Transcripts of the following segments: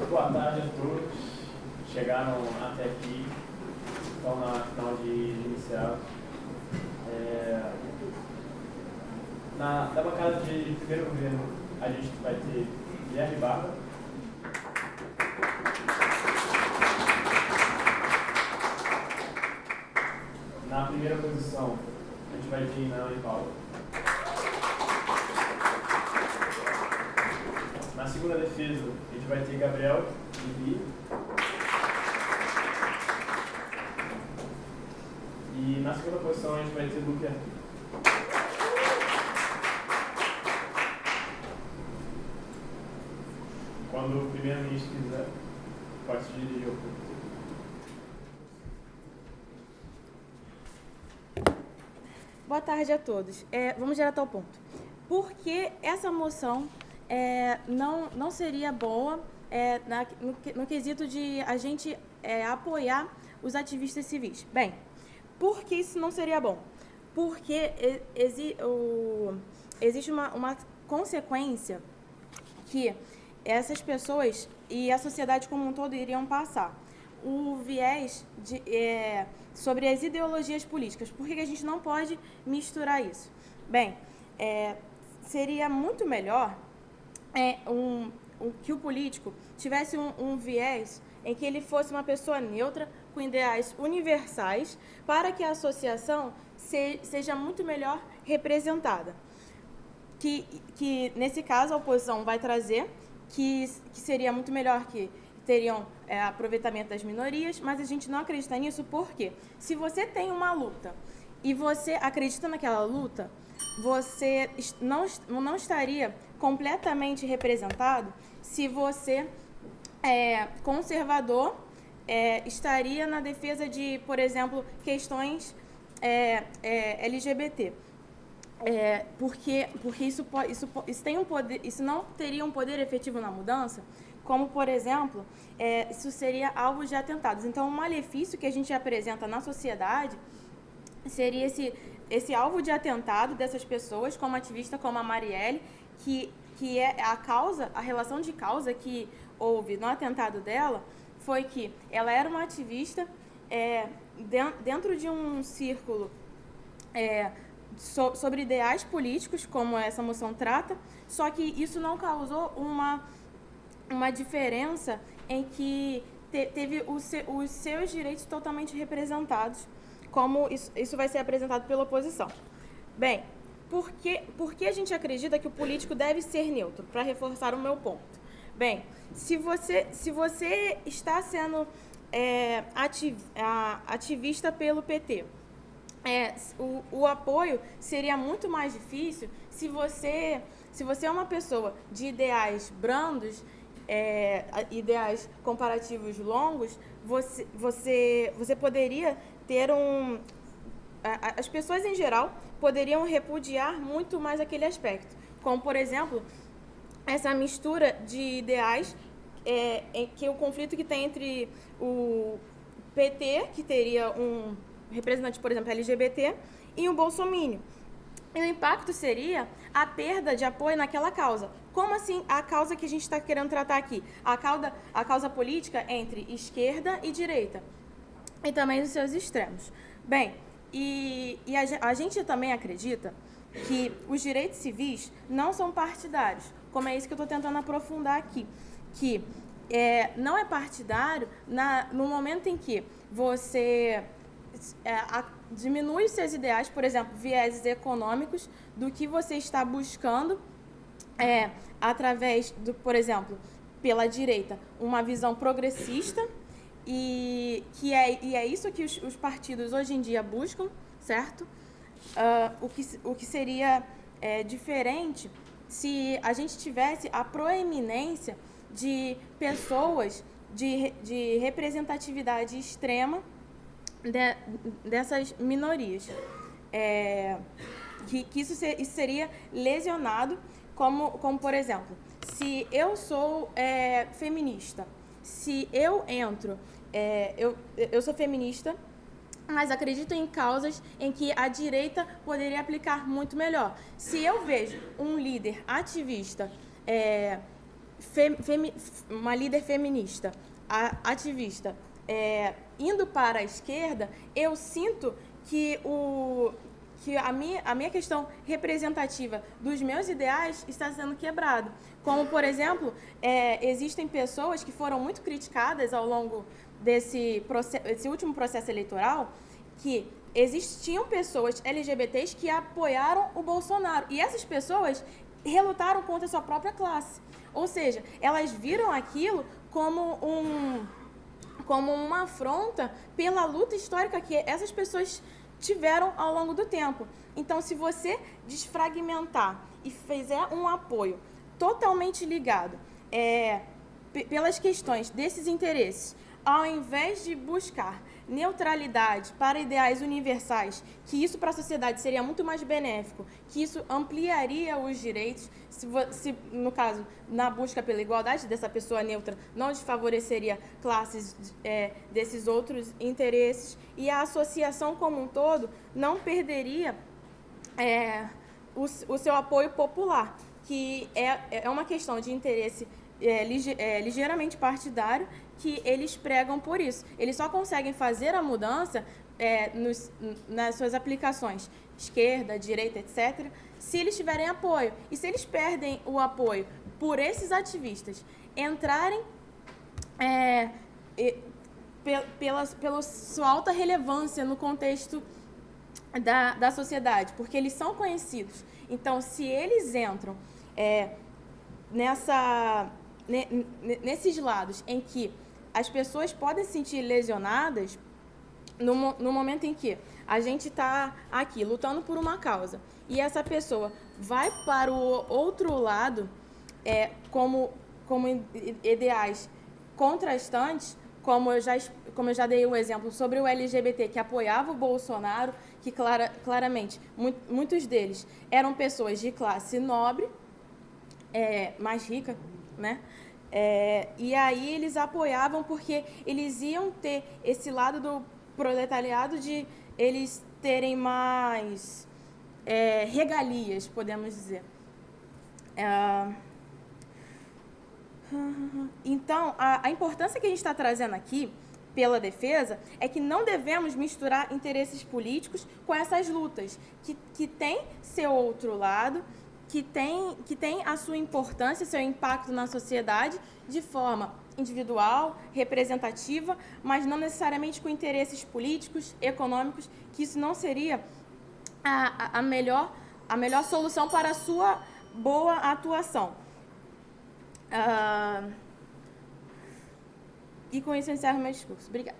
Boa tarde a todos. Chegaram até aqui, estão na final de inicial. Da bancada de primeiro governo, a gente vai ter Guilherme Barba. Na primeira posição, a gente vai ter Ana e Paula. Na segunda defesa, a gente vai ter Gabriel e Li. E na segunda posição, a gente vai ter Luque e Arthur. Quando o primeiro-ministro quiser, pode se dirigir ao público. Boa tarde a todos. Vamos direto ao ponto. Por que essa moção não seria boa no quesito de a gente apoiar os ativistas civis? Bem, por que isso não seria bom? Porque existe uma consequência que essas pessoas e a sociedade como um todo iriam passar. O viés sobre as ideologias políticas. Por que a gente não pode misturar isso? Bem, seria muito melhor que o político tivesse um viés em que ele fosse uma pessoa neutra, com ideais universais, para que a associação seja muito melhor representada. Que nesse caso, a oposição vai trazer que seria muito melhor que teriam aproveitamento das minorias, mas a gente não acredita nisso porque se você tem uma luta e você acredita naquela luta, você não estaria completamente representado se você, conservador, estaria na defesa de, por exemplo, questões LGBT. Porque isso não teria um poder efetivo na mudança, como, por exemplo, isso seria alvo de atentados. Então, o malefício que a gente apresenta na sociedade seria esse alvo de atentado dessas pessoas, como ativista, como a Marielle, que é a relação de causa que houve no atentado dela, foi que ela era uma ativista dentro de um círculo sobre ideais políticos, como essa moção trata, só que isso não causou uma diferença em que teve os seus direitos totalmente representados, como isso vai ser apresentado pela oposição. Bem, por que a gente acredita que o político deve ser neutro? Para reforçar o meu ponto. Bem, se você está sendo ativista pelo PT, o apoio seria muito mais difícil se você é uma pessoa de ideais brandos, ideais comparativos longos, você poderia ter as pessoas em geral poderiam repudiar muito mais aquele aspecto, como por exemplo essa mistura de ideais, que o conflito que tem entre o PT, que teria um representante, por exemplo, LGBT, e o bolsominion. E o impacto seria a perda de apoio naquela causa. Como assim a causa que a gente está querendo tratar aqui? A causa política entre esquerda e direita. E também os seus extremos. Bem, a gente também acredita que os direitos civis não são partidários, como é isso que eu estou tentando aprofundar aqui. Que não é partidário no momento em que você diminui os seus ideais, por exemplo, vieses econômicos, do que você está buscando através por exemplo, pela direita, uma visão progressista, e é isso que os partidos hoje em dia buscam, certo? O que seria diferente se a gente tivesse a proeminência de pessoas de representatividade extrema dessas minorias. Que isso seria lesionado, como por exemplo, se eu sou feminista, se eu entro, eu sou feminista, mas acredito em causas em que a direita poderia aplicar muito melhor. Se eu vejo um líder ativista uma líder feminista, ativista, indo para a esquerda, eu sinto que a minha questão representativa dos meus ideais está sendo quebrada. Como, por exemplo, existem pessoas que foram muito criticadas ao longo desse último processo eleitoral, que existiam pessoas LGBTs que apoiaram o Bolsonaro. E essas pessoas relutaram contra a sua própria classe. Ou seja, elas viram aquilo como uma afronta pela luta histórica que essas pessoas tiveram ao longo do tempo. Então, se você desfragmentar e fizer um apoio totalmente ligado pelas questões desses interesses, ao invés de buscar neutralidade para ideais universais, que isso para a sociedade seria muito mais benéfico, que isso ampliaria os direitos, se no caso, na busca pela igualdade dessa pessoa neutra, não desfavoreceria classes desses outros interesses, e a associação como um todo não perderia o seu apoio popular, que é uma questão de interesse ligeiramente partidário, que eles pregam por isso. Eles só conseguem fazer a mudança nas suas aplicações, esquerda, direita, etc., se eles tiverem apoio. E se eles perdem o apoio por esses ativistas entrarem pela sua alta relevância no contexto da sociedade, porque eles são conhecidos. Então, se eles entram nesses lados em que as pessoas podem se sentir lesionadas, no momento em que a gente está aqui lutando por uma causa e essa pessoa vai para o outro lado como ideais contrastantes, como eu já dei um exemplo sobre o LGBT que apoiava o Bolsonaro, que claramente muitos deles eram pessoas de classe nobre, mais rica, né? E aí eles apoiavam porque eles iam ter esse lado do proletariado de eles terem mais regalias, podemos dizer. Então, a importância que a gente está trazendo aqui pela defesa é que não devemos misturar interesses políticos com essas lutas, que tem seu outro lado, que tem a sua importância, seu impacto na sociedade de forma individual, representativa, mas não necessariamente com interesses políticos, econômicos, que isso não seria a melhor solução para a sua boa atuação. E com isso eu encerro meu discurso. Obrigada.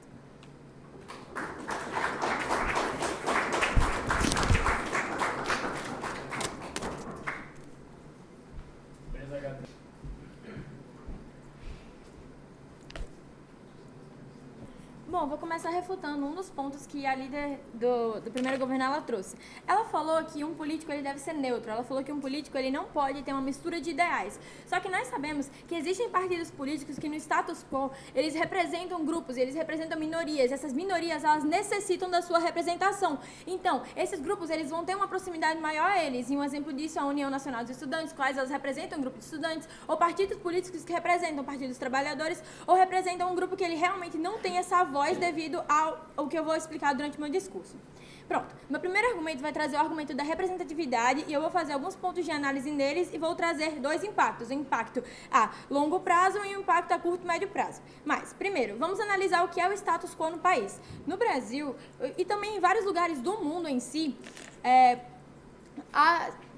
Bom, vou começar refutando um dos pontos que a líder do primeiro governo ela trouxe. Ela falou que um político ele deve ser neutro. Ela falou que um político ele não pode ter uma mistura de ideais. Só que nós sabemos que existem partidos políticos que no status quo eles representam grupos, eles representam minorias. Essas minorias elas necessitam da sua representação. Então, esses grupos eles vão ter uma proximidade maior a eles. E um exemplo disso é a União Nacional dos Estudantes, quais elas representam um grupo de estudantes, ou partidos políticos que representam partidos trabalhadores, ou representam um grupo que ele realmente não tem essa voz devido ao que eu vou explicar durante o meu discurso. Pronto, meu primeiro argumento vai trazer o argumento da representatividade e eu vou fazer alguns pontos de análise neles e vou trazer dois impactos, um impacto a longo prazo e um impacto a curto e médio prazo. Mas, primeiro, vamos analisar o que é o status quo no país. No Brasil e também em vários lugares do mundo em si,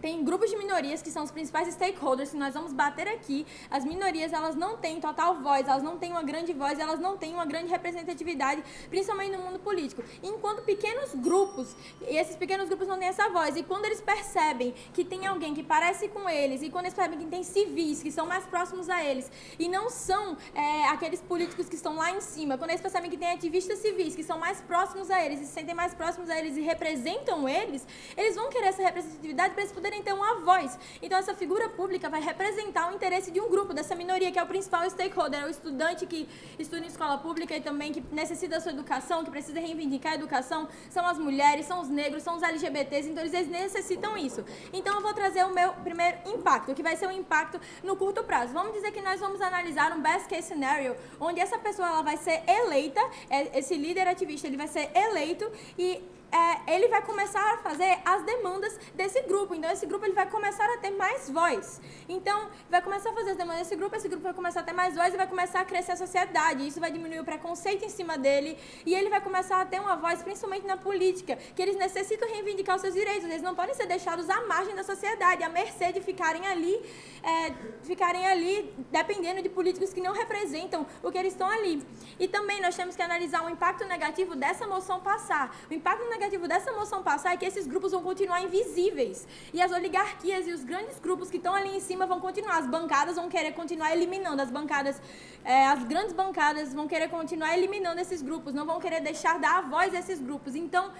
tem grupos de minorias que são os principais stakeholders que nós vamos bater aqui. As minorias, elas não têm total voz, elas não têm uma grande voz, elas não têm uma grande representatividade, principalmente no mundo político. Enquanto pequenos grupos, e esses pequenos grupos não têm essa voz, e quando eles percebem que tem alguém que parece com eles, e quando eles percebem que tem civis que são mais próximos a eles, e não são aqueles políticos que estão lá em cima, quando eles percebem que tem ativistas civis que são mais próximos a eles, e se sentem mais próximos a eles e representam eles, eles vão querer essa representatividade para eles poderem poderem ter uma voz. Então, essa figura pública vai representar o interesse de um grupo, dessa minoria, que é o principal stakeholder, é o estudante que estuda em escola pública e também que necessita da sua educação, que precisa reivindicar a educação, são as mulheres, são os negros, são os LGBTs, então eles necessitam isso. Então, eu vou trazer o meu primeiro impacto, que vai ser um impacto no curto prazo. Vamos dizer que nós vamos analisar um best case scenario, onde essa pessoa ela vai ser eleita, esse líder ativista ele vai ser eleito e ele vai começar a fazer as demandas desse grupo. Então, esse grupo ele vai começar a ter mais voz. Então, vai começar a fazer as demandas desse grupo, esse grupo vai começar a ter mais voz e vai começar a crescer a sociedade. Isso vai diminuir o preconceito em cima dele e ele vai começar a ter uma voz, principalmente na política, que eles necessitam reivindicar os seus direitos. Eles não podem ser deixados à margem da sociedade, à mercê de ficarem ali dependendo de políticos que não representam o que eles estão ali. E também nós temos que analisar o impacto negativo dessa moção passar. O impacto negativo dessa moção passar é que esses grupos vão continuar invisíveis. E as oligarquias e os grandes grupos que estão ali em cima vão continuar. As bancadas vão querer continuar eliminando. As grandes bancadas vão querer continuar eliminando esses grupos. Não vão querer deixar dar a voz a esses grupos. Então,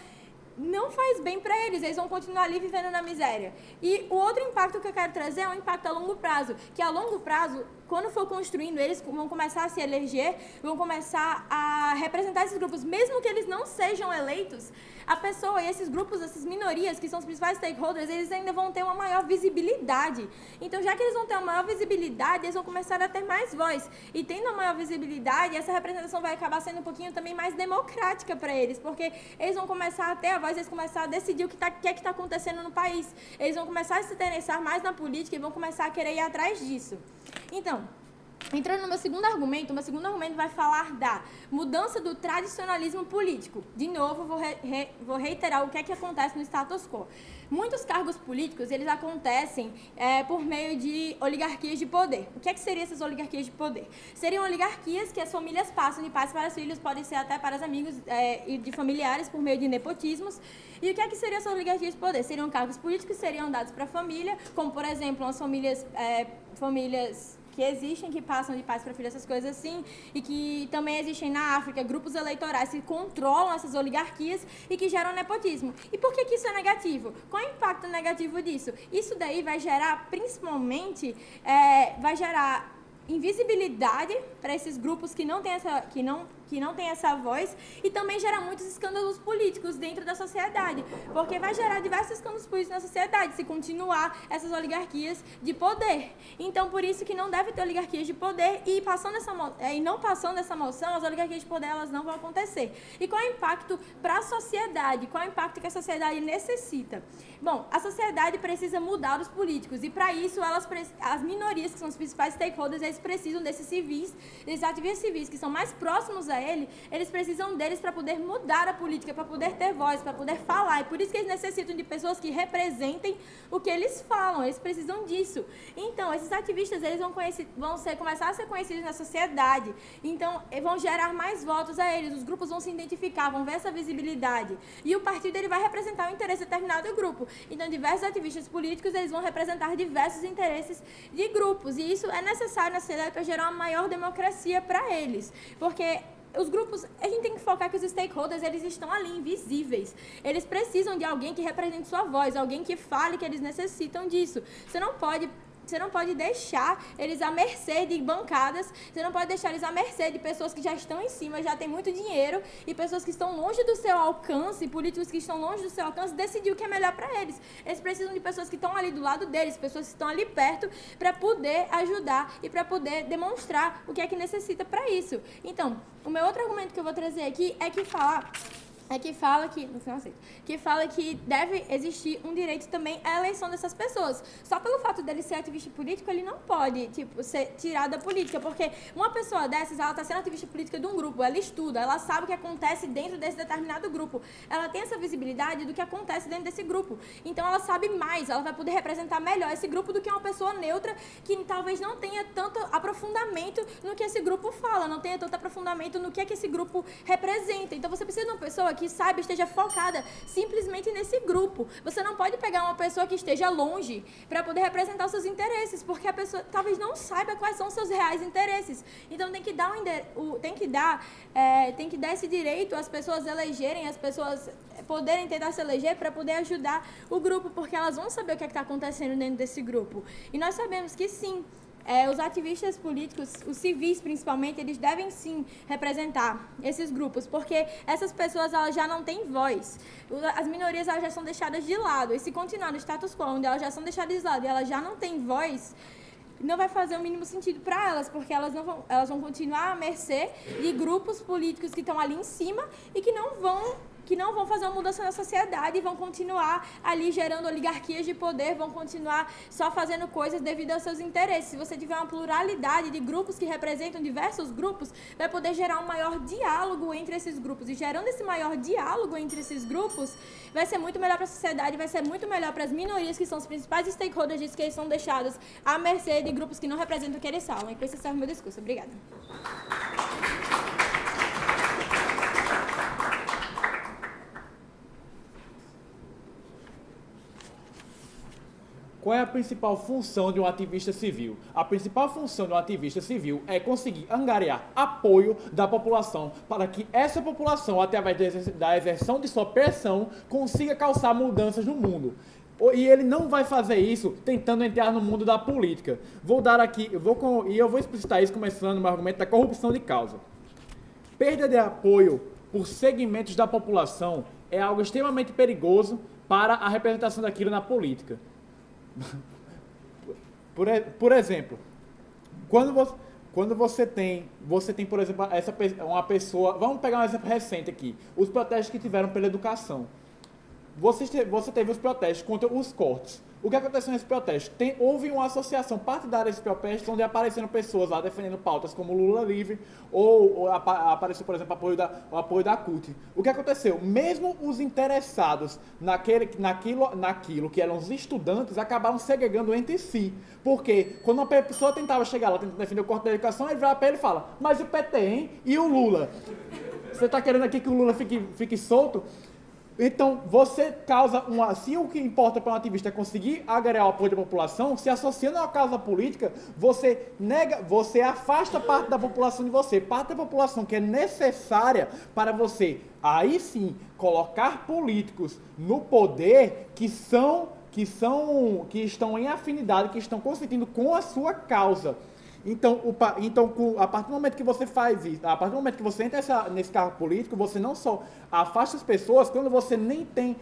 não faz bem para eles vão continuar ali vivendo na miséria. E o outro impacto que eu quero trazer é um impacto a longo prazo, que a longo prazo, quando for construindo, eles vão começar a se eleger, vão começar a representar esses grupos, mesmo que eles não sejam eleitos, a pessoa e esses grupos, essas minorias, que são os principais stakeholders, eles ainda vão ter uma maior visibilidade. Então, já que eles vão ter uma maior visibilidade, eles vão começar a ter mais voz. E tendo uma maior visibilidade, essa representação vai acabar sendo um pouquinho também mais democrática para eles, porque eles vão começar a ter a voz, eles vão começar a decidir o que é que está acontecendo no país. Eles vão começar a se interessar mais na política e vão começar a querer ir atrás disso. Então, entrando no meu segundo argumento, vai falar da mudança do tradicionalismo político. De novo, vou reiterar o que é que acontece no status quo. Muitos cargos políticos, eles acontecem por meio de oligarquias de poder. O que é que seriam essas oligarquias de poder? Seriam oligarquias que as famílias passam de pais para os filhos, podem ser até para os amigos e de familiares por meio de nepotismos. E o que é que seriam essas oligarquias de poder? Seriam cargos políticos que seriam dados para a família, como, por exemplo, as famílias que existem, que passam de pais para filhos, essas coisas assim, e que também existem na África, grupos eleitorais que controlam essas oligarquias e que geram nepotismo. E por que isso é negativo? Qual é o impacto negativo disso? Isso daí vai gerar, principalmente, invisibilidade para esses grupos que não têm essa voz e também gera muitos escândalos políticos dentro da sociedade, porque vai gerar diversos escândalos políticos na sociedade se continuar essas oligarquias de poder. Então, por isso que não deve ter oligarquias de poder e não passando essa moção, as oligarquias de poder elas não vão acontecer. E qual é o impacto para a sociedade? Qual é o impacto que a sociedade necessita? Bom, a sociedade precisa mudar os políticos e para isso as minorias, que são os principais stakeholders, eles precisam desses civis, desses ativistas civis que são mais próximos a eles precisam deles para poder mudar a política, para poder ter voz, para poder falar. E por isso que eles necessitam de pessoas que representem o que eles falam. Eles precisam disso. Então, esses ativistas eles vão começar a ser conhecidos na sociedade. Então, vão gerar mais votos a eles. Os grupos vão se identificar, vão ver essa visibilidade. E o partido ele vai representar o interesse de determinado grupo. Então, diversos ativistas políticos eles vão representar diversos interesses de grupos. E isso é necessário na sociedade para gerar uma maior democracia para eles. Porque os grupos, a gente tem que focar que os stakeholders, eles estão ali, invisíveis. Eles precisam de alguém que represente sua voz, alguém que fale que eles necessitam disso. Você não pode deixar eles à mercê de bancadas, você não pode deixar eles à mercê de pessoas que já estão em cima, já têm muito dinheiro, e pessoas que estão longe do seu alcance, políticos que estão longe do seu alcance, decidir o que é melhor para eles. Eles precisam de pessoas que estão ali do lado deles, pessoas que estão ali perto, para poder ajudar e para poder demonstrar o que é que necessita para isso. Então, o meu outro argumento que eu vou trazer aqui é que fala que deve existir um direito também à eleição dessas pessoas. Só pelo fato dele ser ativista político, ele não pode, ser tirado da política, porque uma pessoa dessas, ela está sendo ativista política de um grupo, ela estuda, ela sabe o que acontece dentro desse determinado grupo, ela tem essa visibilidade do que acontece dentro desse grupo, então ela sabe mais, ela vai poder representar melhor esse grupo do que uma pessoa neutra que talvez não tenha tanto aprofundamento no que esse grupo fala, não tenha tanto aprofundamento no que é que esse grupo representa. Então você precisa de uma pessoa que que saiba, esteja focada simplesmente nesse grupo. Você não pode pegar uma pessoa que esteja longe para poder representar os seus interesses, porque a pessoa talvez não saiba quais são os seus reais interesses. Então tem que dar esse direito às pessoas elegerem, as pessoas poderem tentar se eleger para poder ajudar o grupo, porque elas vão saber o que está acontecendo dentro desse grupo. E nós sabemos que sim, os ativistas políticos, os civis principalmente, eles devem sim representar esses grupos, porque essas pessoas elas já não têm voz. As minorias elas já são deixadas de lado, e se continuar no status quo, onde elas já são deixadas de lado e elas já não têm voz, não vai fazer o mínimo sentido para elas, porque elas vão continuar à mercê de grupos políticos que estão ali em cima e que não vão fazer uma mudança na sociedade e vão continuar ali gerando oligarquias de poder, vão continuar só fazendo coisas devido aos seus interesses. Se você tiver uma pluralidade de grupos que representam diversos grupos, vai poder gerar um maior diálogo entre esses grupos. E gerando esse maior diálogo entre esses grupos, vai ser muito melhor para a sociedade, vai ser muito melhor para as minorias, que são os principais stakeholders disso, que eles são deixados à mercê de grupos que não representam o que eles são. E com isso encerro meu discurso. Obrigada. Qual é a principal função de um ativista civil? A principal função de um ativista civil é conseguir angariar apoio da população para que essa população, através da exerção de sua pressão, consiga causar mudanças no mundo. E ele não vai fazer isso tentando entrar no mundo da política. Eu vou explicitar isso começando no argumento da corrupção de causa. Perda de apoio por segmentos da população é algo extremamente perigoso para a representação daquilo na política. Por exemplo, quando você tem, por exemplo, uma pessoa... Vamos pegar um exemplo recente aqui. Os protestos que tiveram pela educação. Você teve os protestos contra os cortes. O que aconteceu nesse protesto? Houve uma associação partidária desses protestos, onde apareceram pessoas lá defendendo pautas como Lula livre, ou apareceu, por exemplo, o apoio da CUT. O que aconteceu? Mesmo os interessados naquilo que eram os estudantes, acabaram segregando entre si. Porque quando uma pessoa tentava chegar lá, tentando defender o corte da educação, ele vai para ele e fala: mas o PT, hein? E o Lula? Você está querendo aqui que o Lula fique solto? Então, você causa se o que importa para um ativista é conseguir agregar o apoio da população, se associando a uma causa política, você afasta parte da população de você, parte da população que é necessária para você, aí sim, colocar políticos no poder que estão em afinidade, que estão consentindo com a sua causa. Então, a partir do momento que você faz isso, a partir do momento que você entra nesse cargo político, você não só afasta as pessoas, quando você nem tem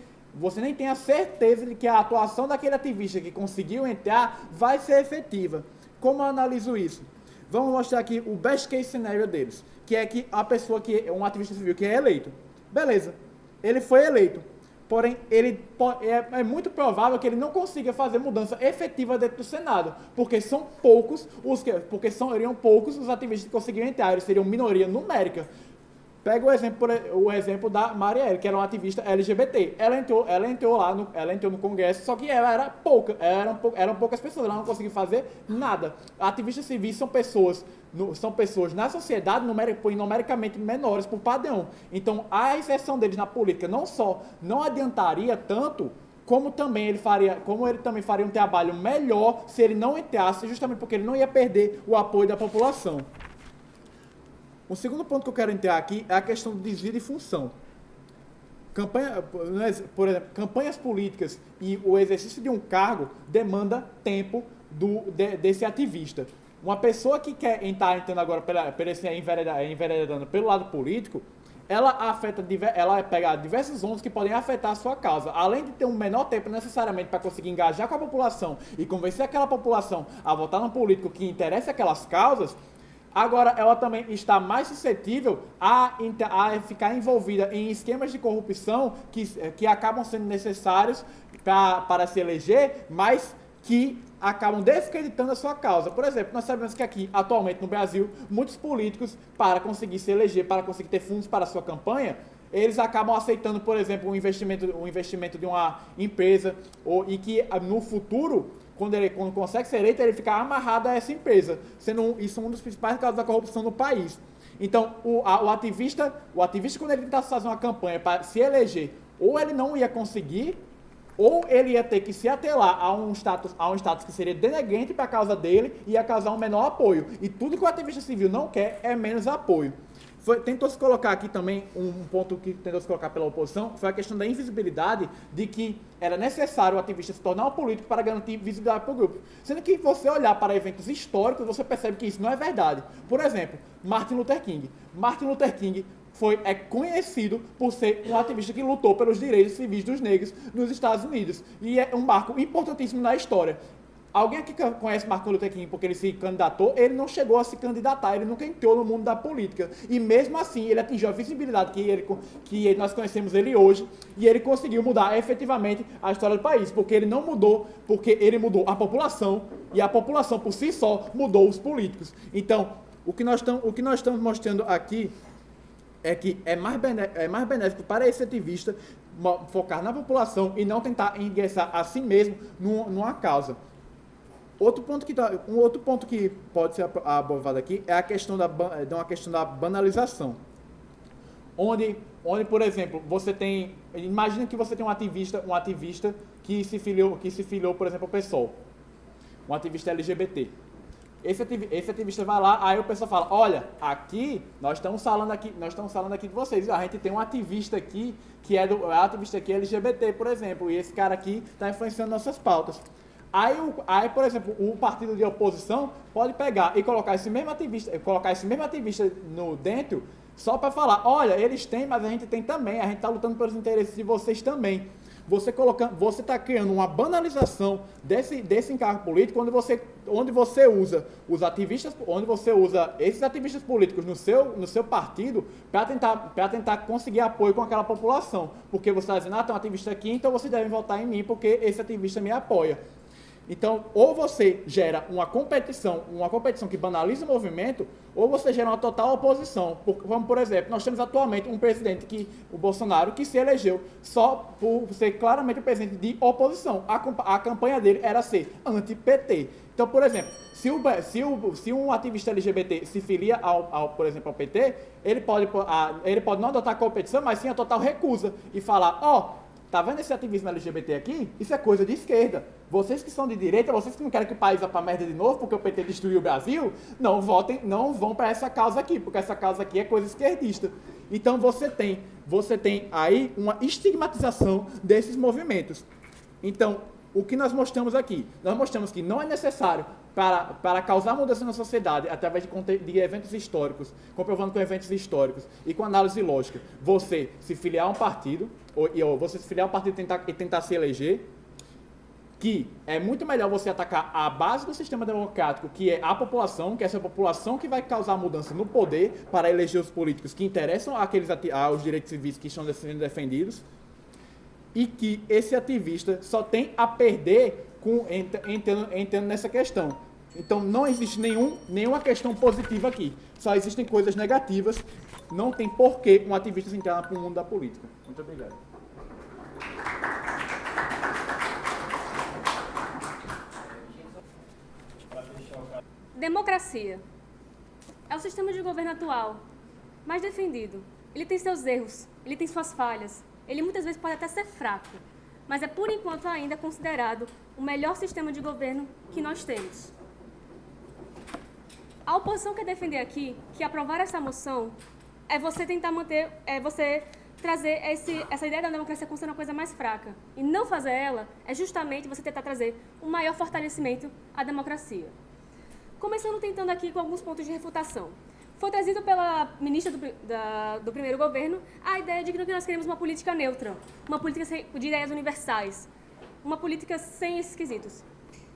a certeza de que a atuação daquele ativista que conseguiu entrar vai ser efetiva. Como eu analiso isso? Vamos mostrar aqui o best case scenario deles, que é que a pessoa que é um ativista civil que é eleito. Beleza, ele foi eleito. Porém, é muito provável que ele não consiga fazer mudança efetiva dentro do Senado, porque seriam poucos os ativistas que conseguiram entrar, eles seriam minoria numérica. Pega o exemplo da Marielle, que era uma ativista LGBT. Ela entrou no Congresso, só que ela era pouca, eram poucas pessoas, ela não conseguiu fazer nada. Ativistas civis são pessoas na sociedade numericamente menores por padrão. Então, a inserção deles na política não adiantaria tanto, como ele também faria um trabalho melhor se ele não entrasse, justamente porque ele não ia perder o apoio da população. O segundo ponto que eu quero entrar aqui é a questão do desvio de função. Por exemplo, campanhas políticas e o exercício de um cargo demanda tempo desse ativista. Uma pessoa que quer estar entrando agora enveredando pelo lado político, ela pega diversos ônus que podem afetar a sua causa. Além de ter um menor tempo necessariamente para conseguir engajar com a população e convencer aquela população a votar no político que interessa aquelas causas, agora ela também está mais suscetível a ficar envolvida em esquemas de corrupção que acabam sendo necessários para se eleger, mas que acabam descreditando a sua causa. Por exemplo, nós sabemos que aqui, atualmente no Brasil, muitos políticos, para conseguir se eleger, para conseguir ter fundos para a sua campanha, eles acabam aceitando, por exemplo, o investimento de uma empresa, e que no futuro, quando consegue ser eleito, ele fica amarrado a essa empresa, sendo isso um dos principais casos da corrupção no país. Então, o ativista, quando ele tentasse fazer uma campanha para se eleger, ou ele não ia conseguir, ou ele ia ter que se atelar a um status que seria denegante para a causa dele e ia causar um menor apoio. E tudo que o ativista civil não quer é menos apoio. Tentou se colocar aqui também, um ponto que tentou se colocar pela oposição, foi a questão da invisibilidade, de que era necessário o ativista se tornar um político para garantir visibilidade para o grupo. Sendo que você olhar para eventos históricos, você percebe que isso não é verdade. Por exemplo, Martin Luther King. Martin Luther King é conhecido por ser um ativista que lutou pelos direitos civis dos negros nos Estados Unidos. E é um marco importantíssimo na história. Alguém aqui que conhece Martin Luther King porque ele se candidatou, ele não chegou a se candidatar, ele nunca entrou no mundo da política. E mesmo assim, ele atingiu a visibilidade nós conhecemos ele hoje, e ele conseguiu mudar efetivamente a história do país, porque ele não mudou, porque ele mudou a população, e a população por si só mudou os políticos. Então, o que nós estamos mostrando aqui é que é mais benéfico para esse ativista focar na população e não tentar ingressar a si mesmo numa causa. Um outro ponto que pode ser abordado aqui é a questão da banalização. Onde, por exemplo, imagina que você tem um ativista que se filiou, por exemplo, ao PSOL, um ativista LGBT. Esse ativista vai lá, aí o pessoal fala, olha, aqui, nós estamos falando aqui de vocês, a gente tem um ativista aqui, que é ativista aqui LGBT, por exemplo, e esse cara aqui está influenciando nossas pautas. Aí, por exemplo, o partido de oposição pode pegar e colocar esse mesmo ativista dentro, só para falar, olha, eles têm, mas a gente tem também, a gente está lutando pelos interesses de vocês também. Você está criando uma banalização desse encargo político, onde você usa esses ativistas políticos no seu partido para tentar conseguir apoio com aquela população. Porque você está dizendo, tem um ativista aqui, então vocês devem votar em mim porque esse ativista me apoia. Então, ou você gera uma competição que banaliza o movimento, ou você gera uma total oposição. Como, por exemplo, nós temos atualmente um presidente, o Bolsonaro, que se elegeu só por ser claramente um presidente de oposição. A campanha dele era ser anti-PT. Então, por exemplo, se um ativista LGBT se filia, por exemplo, ao PT, ele pode não adotar a competição, mas sim a total recusa e falar, tá vendo esse ativismo LGBT aqui? Isso é coisa de esquerda. Vocês que são de direita, vocês que não querem que o país vá pra merda de novo, porque o PT destruiu o Brasil, não vão para essa causa aqui, porque essa causa aqui é coisa esquerdista. Então você tem aí uma estigmatização desses movimentos. Então, o que nós mostramos aqui? Nós mostramos que não é necessário para causar mudança na sociedade, através de eventos históricos, comprovando com eventos históricos e com análise lógica, você se filiar a um partido, ou você se filiar a um partido e tentar se eleger, que é muito melhor você atacar a base do sistema democrático, que é a população, que é essa população que vai causar mudança no poder para eleger os políticos que interessam aos direitos civis que estão sendo defendidos, e que esse ativista só tem a perder entrando nessa questão. Então não existe nenhuma questão positiva aqui, só existem coisas negativas, não tem porquê um ativista se entrar no mundo da política. Muito obrigado. Democracia é o sistema de governo atual mais defendido. Ele tem seus erros, ele tem suas falhas, ele muitas vezes pode até ser fraco, mas é por enquanto ainda considerado o melhor sistema de governo que nós temos. A oposição quer defender aqui que aprovar essa moção é você tentar você trazer essa ideia da democracia como sendo uma coisa mais fraca. E não fazer ela é justamente você tentar trazer um maior fortalecimento à democracia. Começando tentando aqui com alguns pontos de refutação. Foi trazido pela ministra do primeiro governo a ideia de que nós queremos uma política neutra, uma política de ideias universais, uma política sem esses quesitos.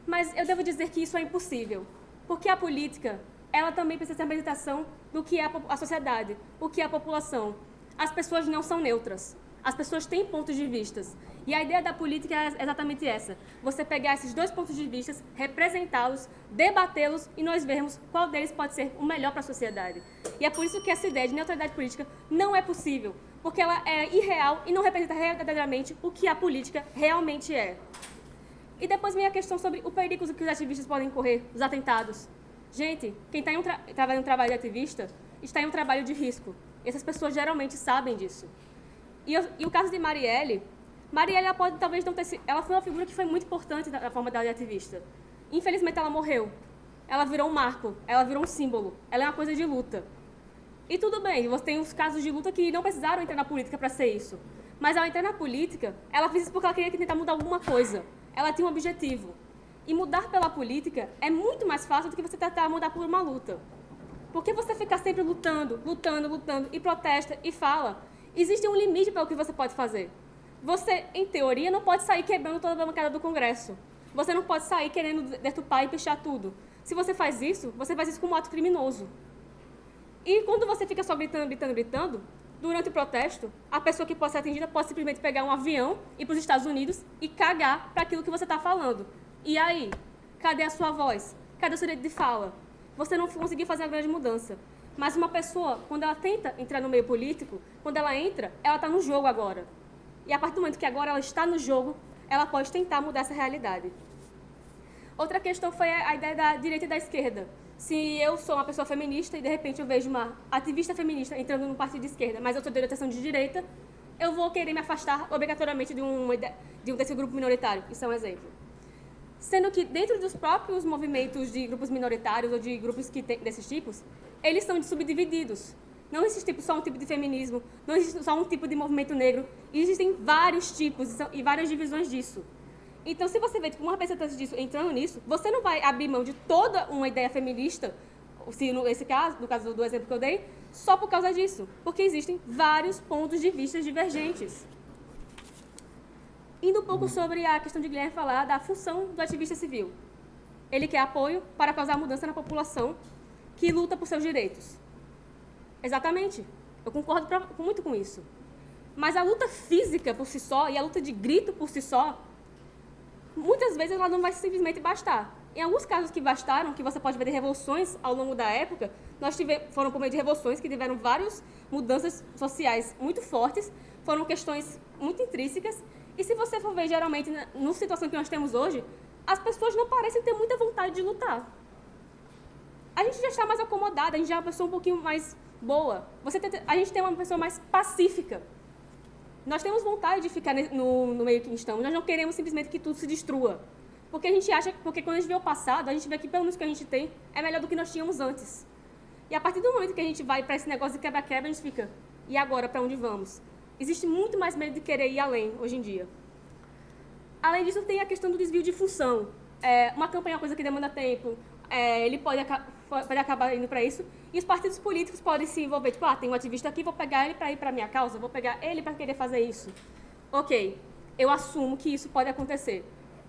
Mas eu devo dizer que isso é impossível, porque a política, ela também precisa ter a representação do que é a sociedade, o que é a população. As pessoas não são neutras, as pessoas têm pontos de vista. E a ideia da política é exatamente essa, você pegar esses dois pontos de vista, representá-los, debatê-los e nós vermos qual deles pode ser o melhor para a sociedade. E é por isso que essa ideia de neutralidade política não é possível, porque ela é irreal e não representa verdadeiramente o que a política realmente é. E depois vem a questão sobre o perigo que os ativistas podem correr, os atentados. Gente, quem está trabalhando um trabalho de ativista está em um trabalho de risco. Essas pessoas geralmente sabem disso. E o caso de Marielle, ela pode talvez não ter sido... Ela foi uma figura que foi muito importante na forma dela de ativista. Infelizmente, ela morreu. Ela virou um marco, ela virou um símbolo. Ela é uma coisa de luta. E tudo bem, você tem os casos de luta que não precisaram entrar na política para ser isso. Mas ao entrar na política, ela fez isso porque ela queria tentar mudar alguma coisa. Ela tinha um objetivo. E mudar pela política é muito mais fácil do que você tentar mudar por uma luta. Porque você fica sempre lutando e protesta e fala. Existe um limite para o que você pode fazer. Você, em teoria, não pode sair quebrando toda a bancada do Congresso. Você não pode sair querendo deturpar e pichar tudo. Se você faz isso como um ato criminoso. E quando você fica só gritando, durante o protesto, a pessoa que pode ser atingida pode simplesmente pegar um avião, ir para os Estados Unidos e cagar para aquilo que você está falando. E aí? Cadê a sua voz? Cadê o seu direito de fala? Você não conseguiu fazer uma grande mudança. Mas uma pessoa, quando ela tenta entrar no meio político, quando ela entra, ela está no jogo agora. E a partir do momento que agora ela está no jogo, ela pode tentar mudar essa realidade. Outra questão foi a ideia da direita e da esquerda. Se eu sou uma pessoa feminista e, de repente, eu vejo uma ativista feminista entrando num partido de esquerda, mas eu sou de orientação de direita, eu vou querer me afastar obrigatoriamente desse grupo minoritário. Isso é um exemplo. Sendo que, dentro dos próprios movimentos de grupos minoritários ou de grupos desses tipos, eles são subdivididos. Não existe só um tipo de feminismo, não existe só um tipo de movimento negro, existem vários tipos e várias divisões disso. Então, se você vê uma representante disso entrando nisso, você não vai abrir mão de toda uma ideia feminista, se no caso do exemplo que eu dei, só por causa disso, porque existem vários pontos de vista divergentes. Indo um pouco sobre a questão de Guilherme falar da função do ativista civil. Ele quer apoio para causar mudança na população que luta por seus direitos. Exatamente. Eu concordo muito com isso. Mas a luta física por si só e a luta de grito por si só, muitas vezes ela não vai simplesmente bastar. Em alguns casos que bastaram, que você pode ver de revoluções ao longo da época, foram por meio de revoluções que tiveram várias mudanças sociais muito fortes, foram questões muito intrínsecas, e se você for ver geralmente na situação que nós temos hoje, as pessoas não parecem ter muita vontade de lutar. A gente já está mais acomodada, a gente já é uma pessoa um pouquinho mais boa. A gente tem uma pessoa mais pacífica. Nós temos vontade de ficar no meio que estamos. Nós não queremos simplesmente que tudo se destrua. Porque porque quando a gente vê o passado, a gente vê que pelo menos o que a gente tem é melhor do que nós tínhamos antes. E a partir do momento que a gente vai para esse negócio de quebra-quebra, a gente fica, e agora, para onde vamos? Existe muito mais medo de querer ir além, hoje em dia. Além disso, tem a questão do desvio de função. Uma campanha é uma coisa que demanda tempo, ele pode acabar indo para isso, e os partidos políticos podem se envolver, tipo, tem um ativista aqui, vou pegar ele para ir para a minha causa, vou pegar ele para querer fazer isso. Ok, eu assumo que isso pode acontecer,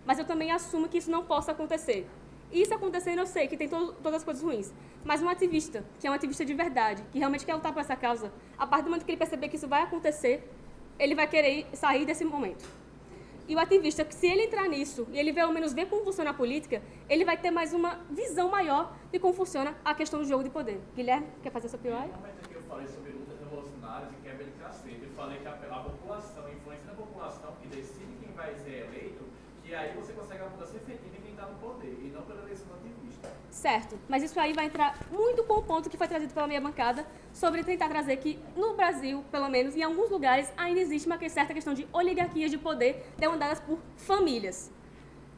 mas eu também assumo que isso não possa acontecer. E isso acontecendo, eu sei que tem todas as coisas ruins, mas um ativista, que é um ativista de verdade, que realmente quer lutar por essa causa, a partir do momento que ele perceber que isso vai acontecer, ele vai querer sair desse momento. E o ativista, se ele entrar nisso e ele ao menos ver como funciona a política, ele vai ter mais uma visão maior de como funciona a questão do jogo de poder. Guilherme, quer fazer sua opinião? No momento que eu falei sobre lutas revolucionárias e quebra de cacete, eu falei que a população, a influência da população que decide quem vai ser eleito, que aí você consegue a mudança efetiva em quem está no poder, e não pela eleição do ativista. Certo, mas isso aí vai entrar muito com o ponto que foi trazido pela minha bancada sobre tentar trazer que no Brasil, pelo menos, em alguns lugares, ainda existe uma certa questão de oligarquias de poder demandadas por famílias.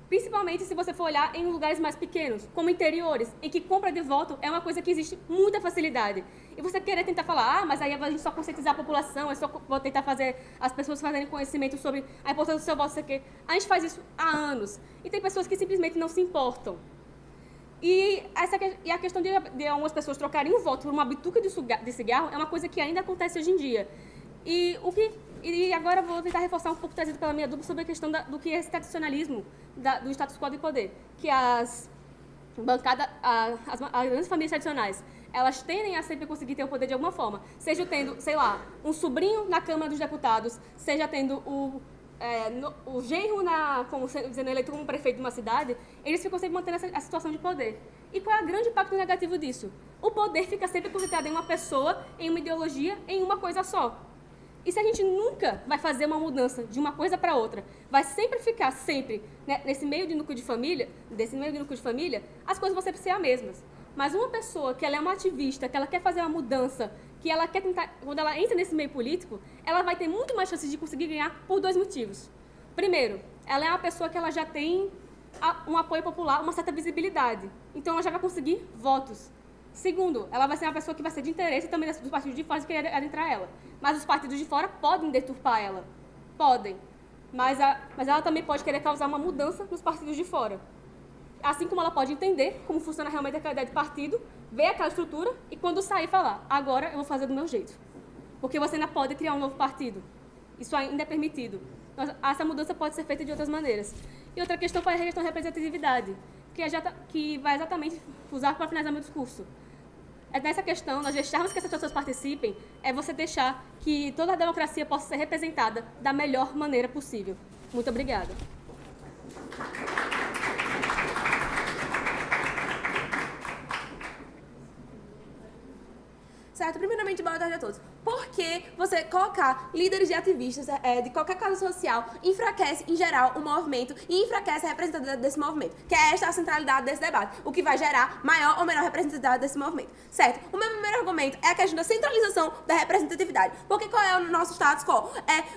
Principalmente se você for olhar em lugares mais pequenos, como interiores, em que compra de voto é uma coisa que existe muita facilidade. E você querer tentar falar, mas aí a gente só conscientizar a população, é só vou tentar fazer as pessoas fazerem conhecimento sobre a importância do seu voto, a gente faz isso há anos. E tem pessoas que simplesmente não se importam. E a questão de algumas pessoas trocarem um voto por uma bituca de cigarro é uma coisa que ainda acontece hoje em dia. E agora eu vou tentar reforçar um pouco trazido pela minha dúvida sobre a questão do que é esse tradicionalismo do status quo de poder. Que as grandes famílias tradicionais, elas tendem a sempre conseguir ter o poder de alguma forma. Seja tendo, sei lá, um sobrinho na Câmara dos Deputados, seja tendo o genro sendo eleito como prefeito de uma cidade, eles ficam sempre mantendo essa situação de poder. E qual é o grande impacto negativo disso? O poder fica sempre concentrado em uma pessoa, em uma ideologia, em uma coisa só. E se a gente nunca vai fazer uma mudança de uma coisa para outra, vai sempre ficar, né, nesse meio de núcleo de família, as coisas vão sempre ser as mesmas. Mas uma pessoa que ela é uma ativista, que ela quer fazer uma mudança, que ela quer tentar, quando ela entra nesse meio político, ela vai ter muito mais chances de conseguir ganhar por 2 motivos. Primeiro, ela é uma pessoa que ela já tem um apoio popular, uma certa visibilidade. Então, ela já vai conseguir votos. Segundo, ela vai ser uma pessoa que vai ser de interesse também dos partidos de fora de querer adentrar ela. Mas os partidos de fora podem deturpar ela. Podem. Mas ela também pode querer causar uma mudança nos partidos de fora. Assim como ela pode entender como funciona realmente aquela ideia de partido, ver aquela estrutura e quando sair falar, agora eu vou fazer do meu jeito. Porque você ainda pode criar um novo partido. Isso ainda é permitido. Então, essa mudança pode ser feita de outras maneiras. E outra questão foi a questão da representatividade, que vai exatamente usar para finalizar meu discurso. É nessa questão, nós deixarmos que essas pessoas participem, é você deixar que toda a democracia possa ser representada da melhor maneira possível. Muito obrigada. Certo? Primeiramente, boa tarde a todos. Por que você colocar líderes de ativistas de qualquer causa social enfraquece, em geral, o movimento e enfraquece a representatividade desse movimento? Que é esta a centralidade desse debate, o que vai gerar maior ou menor representatividade desse movimento. Certo? O meu primeiro argumento é a questão da centralização da representatividade. Porque qual é o nosso status quo?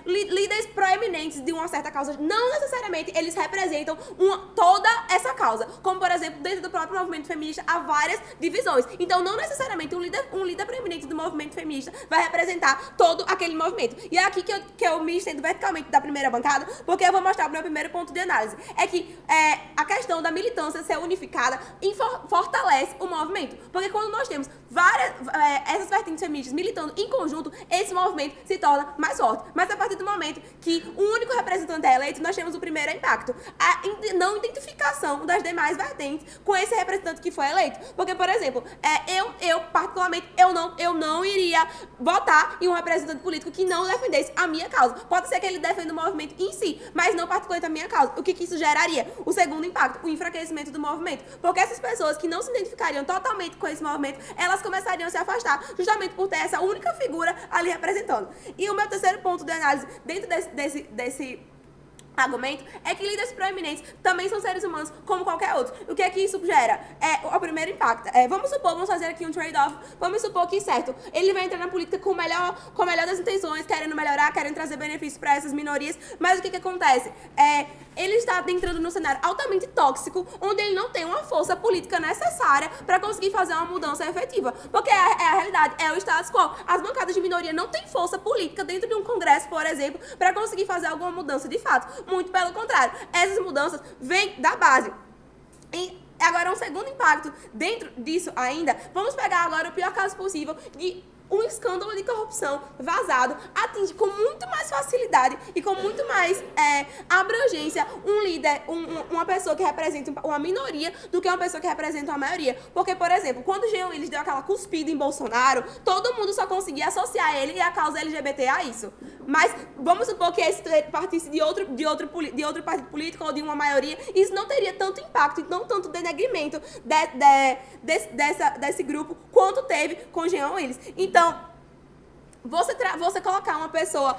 Líderes proeminentes de uma certa causa, não necessariamente eles representam toda essa causa. Como, por exemplo, dentro do próprio movimento feminista, há várias divisões. Então, não necessariamente um líder proeminente do movimento feminista vai representar todo aquele movimento. E é aqui que eu me estendo verticalmente da primeira bancada, porque eu vou mostrar o meu primeiro ponto de análise. É que a questão da militância ser unificada fortalece o movimento. Porque quando nós temos essas vertentes feministas militando em conjunto, esse movimento se torna mais forte. Mas a partir do momento que o único representante é eleito, nós temos o primeiro impacto. A não identificação das demais vertentes com esse representante que foi eleito. Porque, por exemplo, eu particularmente, eu não iria votar em um representante político que não defendesse a minha causa. Pode ser que ele defenda o movimento em si, mas não particularmente a minha causa. O que isso geraria? O segundo impacto, o enfraquecimento do movimento. Porque essas pessoas que não se identificariam totalmente com esse movimento, elas começariam a se afastar, justamente por ter essa única figura ali representando. E o meu terceiro ponto de análise, dentro desse argumento, é que líderes proeminentes também são seres humanos como qualquer outro. O que é que isso gera? O primeiro impacto. Vamos fazer aqui um trade-off. Vamos supor que, certo, ele vai entrar na política com a melhor das intenções, querendo melhorar, querendo trazer benefícios para essas minorias, mas o que acontece? Ele está entrando num cenário altamente tóxico, onde ele não tem uma força política necessária para conseguir fazer uma mudança efetiva. Porque a realidade, é o status quo. As bancadas de minoria não têm força política dentro de um congresso, por exemplo, para conseguir fazer alguma mudança de fato. Muito pelo contrário. Essas mudanças vêm da base. E agora, um segundo impacto dentro disso ainda, vamos pegar agora o pior caso possível de um escândalo de corrupção vazado atinge com muito mais facilidade e com muito mais abrangência um líder, uma pessoa que representa uma minoria do que uma pessoa que representa uma maioria. Porque, por exemplo, quando o Jean Willis deu aquela cuspida em Bolsonaro, todo mundo só conseguia associar ele e a causa LGBT a isso. Mas vamos supor que esse partisse de outro partido político ou de uma maioria, isso não teria tanto impacto e não tanto denegrimento desse grupo quanto teve com o Jean Willis. Então, você colocar uma pessoa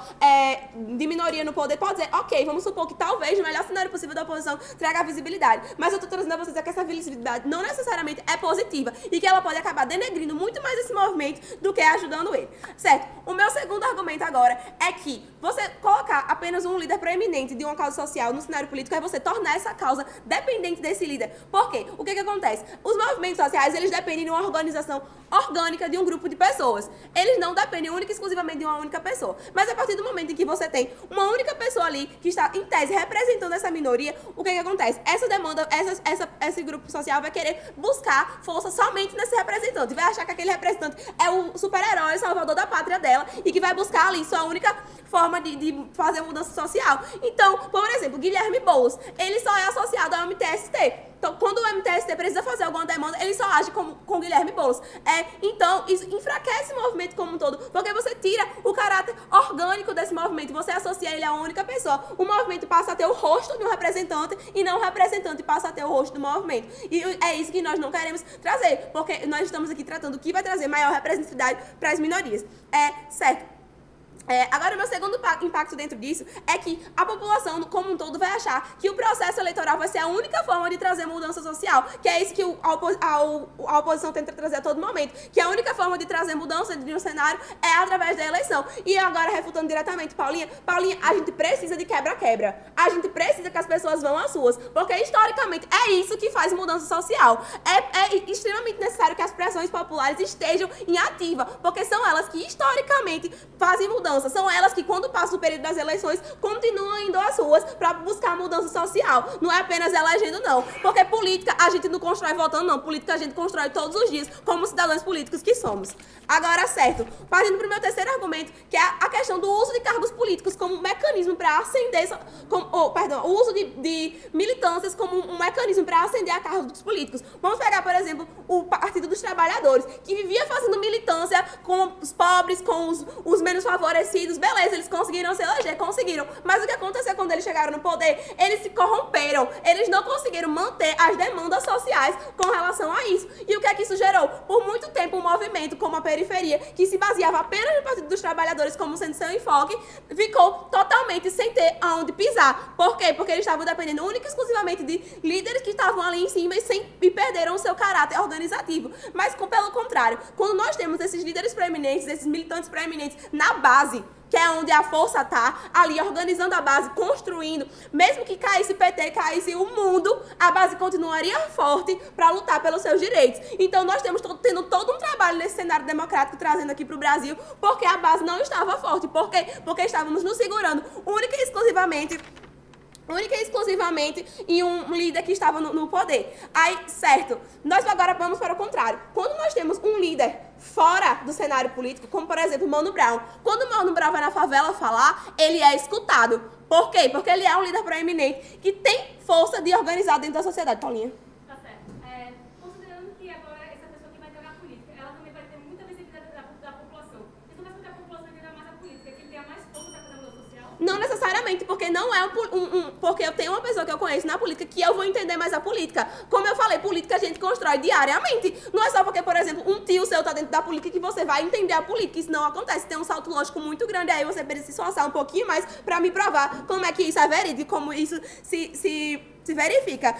de minoria no poder pode dizer, ok, vamos supor que talvez o melhor cenário possível da oposição traga visibilidade. Mas eu estou trazendo a vocês que essa visibilidade não necessariamente é positiva e que ela pode acabar denegrindo muito mais esse movimento do que ajudando ele. Certo? O meu segundo argumento agora é que você colocar apenas um líder proeminente de uma causa social no cenário político é você tornar essa causa dependente desse líder. Por quê? O que acontece? Os movimentos sociais, eles dependem de uma organização orgânica de um grupo de pessoas. Eles não dependem única e exclusivamente de uma única pessoa. Mas a partir do momento em que você tem uma única pessoa ali que está, em tese, representando essa minoria, o que acontece? Essa demanda, esse grupo social vai querer buscar força somente nesse representante. Vai achar que aquele representante é o super-herói, o salvador da pátria dela e que vai buscar ali sua única forma de fazer mudança social. Então, por exemplo, Guilherme Boulos, ele só é associado ao MTST. Então, quando o MTST precisa fazer alguma demanda, ele só age com Guilherme Boulos. Então, isso enfraquece o movimento como um todo, porque você tira o caráter orgânico desse movimento, você associa ele a uma única pessoa. O movimento passa a ter o rosto de um representante e não o representante passa a ter o rosto do movimento. E é isso que nós não queremos trazer, porque nós estamos aqui tratando o que vai trazer maior representatividade para as minorias. Certo? Agora, o meu segundo impacto dentro disso é que a população, como um todo, vai achar que o processo eleitoral vai ser a única forma de trazer mudança social, que é isso que a oposição tenta trazer a todo momento, que a única forma de trazer mudança de um cenário é através da eleição. E agora, refutando diretamente, Paulinha, a gente precisa de quebra-quebra. A gente precisa que as pessoas vão às ruas, porque, historicamente, é isso que faz mudança social. É extremamente necessário que as pressões populares estejam em ativa, porque são elas que, historicamente, fazem mudança. São elas que, quando passam o período das eleições, continuam indo às ruas para buscar mudança social. Não é apenas elegendo, não. Porque política a gente não constrói votando, não. Política a gente constrói todos os dias, como cidadãos políticos que somos. Agora, certo, partindo para o meu terceiro argumento, que é a questão do uso de cargos políticos como um mecanismo para ascender, o uso de militâncias como um mecanismo para ascender a cargos políticos. Vamos pegar, por exemplo, o Partido dos Trabalhadores, que vivia fazendo militância com os pobres, com os menos favorecidos. Beleza, eles conseguiram se eleger, conseguiram. Mas o que aconteceu quando eles chegaram no poder? Eles se corromperam. Eles não conseguiram manter as demandas sociais com relação a isso. E o que é que isso gerou? Por muito tempo, um movimento como a periferia, que se baseava apenas no Partido dos Trabalhadores como sendo seu enfoque, ficou totalmente sem ter aonde pisar. Por quê? Porque eles estavam dependendo única e exclusivamente de líderes que estavam ali em cima e perderam o seu caráter organizativo. Mas, pelo contrário, quando nós temos esses líderes preeminentes, esses militantes preeminentes na base, que é onde a força está, ali organizando a base, construindo, mesmo que caísse PT, caísse o mundo, a base continuaria forte para lutar pelos seus direitos. Então, nós temos tendo todo um trabalho nesse cenário democrático, trazendo aqui para o Brasil, porque a base não estava forte. Por quê? Porque estávamos nos segurando única e exclusivamente em um líder que estava no poder. Aí, certo, nós agora vamos para o contrário. Quando nós temos um líder fora do cenário político, como, por exemplo, Mano Brown, quando o Mano Brown vai na favela falar, ele é escutado. Por quê? Porque ele é um líder proeminente que tem força de organizar dentro da sociedade. Paulinha. Tá certo. Considerando que agora essa pessoa que vai entrar na política, ela também vai ter muita visibilidade da população. Isso não vai fazer a população entender mais a política, que tenha mais força para fazer a mudança social? Não necessariamente, porque não é porque eu tenho uma pessoa que eu conheço na política que eu vou entender mais a política. Como eu falei, política a gente constrói diariamente. Não é só porque, por exemplo, um tio seu tá dentro da política que você vai entender a política. Isso não acontece. Tem um salto lógico muito grande, aí você precisa se esforçar um pouquinho mais para me provar como é que isso é verídico, como isso se verifica.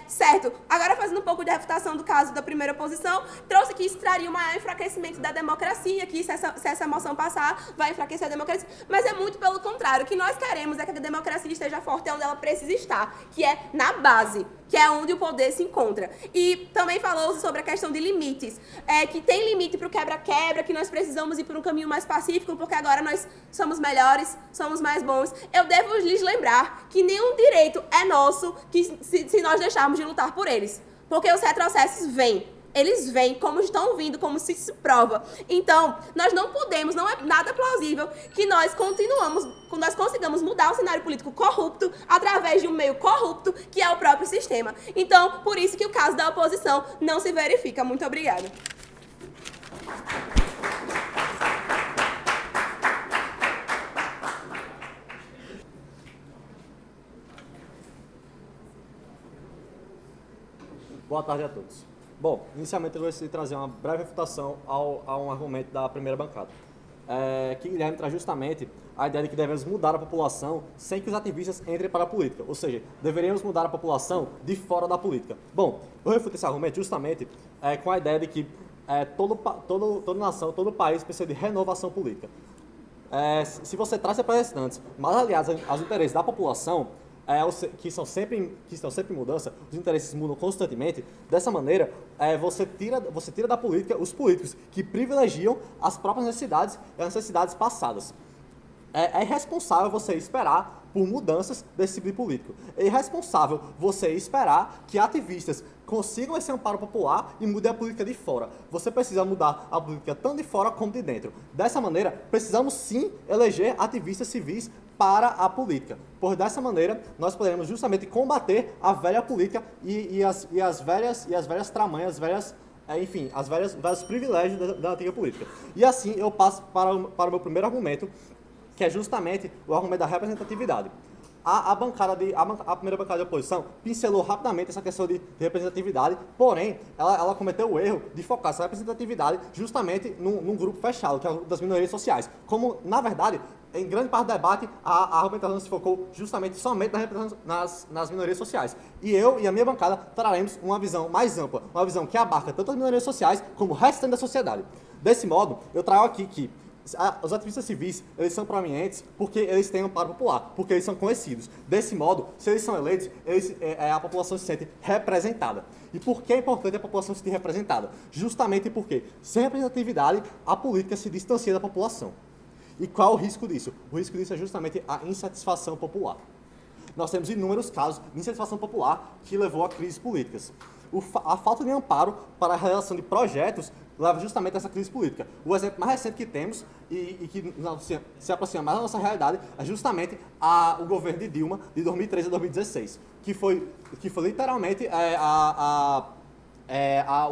Certo. Agora, fazendo um pouco de refutação do caso da primeira oposição, trouxe que isso traria um maior enfraquecimento da democracia, que se essa moção passar, vai enfraquecer a democracia. Mas é muito pelo contrário. O que nós queremos é que a democracia esteja forte onde ela precisa estar, que é na base, que é onde o poder se encontra. E também falou sobre a questão de limites, que tem limite para o quebra-quebra, que nós precisamos ir por um caminho mais pacífico, porque agora nós somos melhores, somos mais bons. Eu devo lhes lembrar que nenhum direito é nosso se nós deixarmos de lutar por eles. Porque os retrocessos vêm. Eles vêm como estão vindo, como se prova. Então, nós não podemos, não é nada plausível que nós consigamos mudar o cenário político corrupto através de um meio corrupto, que é o próprio sistema. Então, por isso que o caso da oposição não se verifica. Muito obrigada. Boa tarde a todos. Bom, inicialmente eu gostaria de trazer uma breve refutação a um argumento da primeira bancada, que Guilherme traz justamente a ideia de que devemos mudar a população sem que os ativistas entrem para a política, ou seja, deveríamos mudar a população de fora da política. Bom, eu refuto esse argumento justamente com a ideia de que toda nação, todo país precisa de renovação política. Se você traz representantes mais aliados aos interesses da população, que estão sempre em mudança, os interesses mudam constantemente. Dessa maneira, você tira da política os políticos que privilegiam as próprias necessidades e as necessidades passadas. É irresponsável você esperar por mudanças desse tipo de político. É irresponsável você esperar que ativistas consigam esse amparo popular e mudem a política de fora. Você precisa mudar a política tanto de fora como de dentro. Dessa maneira, precisamos sim eleger ativistas civis para a política. Por dessa maneira, nós poderemos justamente combater a velha política e as velhas tramanhas, os vários privilégios da antiga política. E assim eu passo para o meu primeiro argumento, que é justamente o argumento da representatividade. A primeira bancada de oposição pincelou rapidamente essa questão de representatividade, porém, ela cometeu o erro de focar essa representatividade justamente num grupo fechado, que é o grupo das minorias sociais. Como, na verdade, em grande parte do debate, a argumentação se focou justamente somente nas minorias sociais. E eu e a minha bancada traremos uma visão mais ampla, uma visão que abarca tanto as minorias sociais como o restante da sociedade. Desse modo, eu trago aqui que os ativistas civis, eles são prominentes porque eles têm amparo popular, porque eles são conhecidos. Desse modo, se eles são eleitos, a população se sente representada. E por que é importante a população se sentir representada? Justamente porque, sem representatividade, a política se distancia da população. E qual é o risco disso? O risco disso é justamente a insatisfação popular. Nós temos inúmeros casos de insatisfação popular que levou a crises políticas. A falta de amparo para a realização de projetos leva justamente a essa crise política. O exemplo mais recente que temos e que se aproxima mais da nossa realidade é justamente o governo de Dilma de 2013 a 2016, que foi literalmente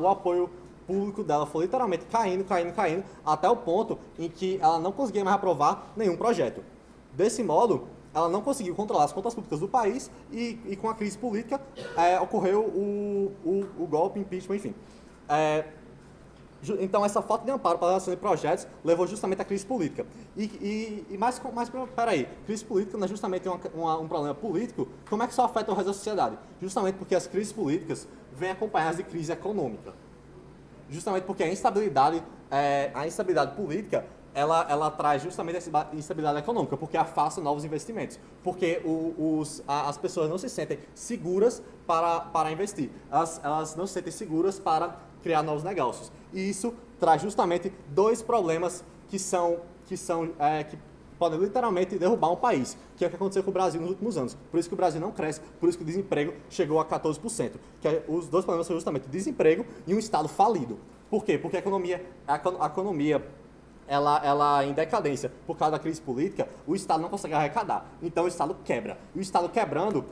o apoio público dela foi literalmente caindo, até o ponto em que ela não conseguia mais aprovar nenhum projeto. Desse modo, ela não conseguiu controlar as contas públicas do país e com a crise política ocorreu o golpe, impeachment, enfim. Então, essa falta de amparo para a realização de projetos levou justamente à crise política. Mas peraí, crise política não é justamente um problema político? Como é que isso afeta o resto da sociedade? Justamente porque as crises políticas vêm acompanhadas de crise econômica. Justamente porque a instabilidade política, ela traz justamente essa instabilidade econômica, porque afasta novos investimentos, porque as pessoas não se sentem seguras para investir, elas não se sentem seguras para criar novos negócios. E isso traz justamente dois problemas que podem literalmente derrubar um país, que é o que aconteceu com o Brasil nos últimos anos. Por isso que o Brasil não cresce, por isso que o desemprego chegou a 14%. Os dois problemas são justamente o desemprego e um Estado falido. Por quê? Porque a economia ela em decadência por causa da crise política, o Estado não consegue arrecadar. Então o Estado quebra. E o Estado quebrando,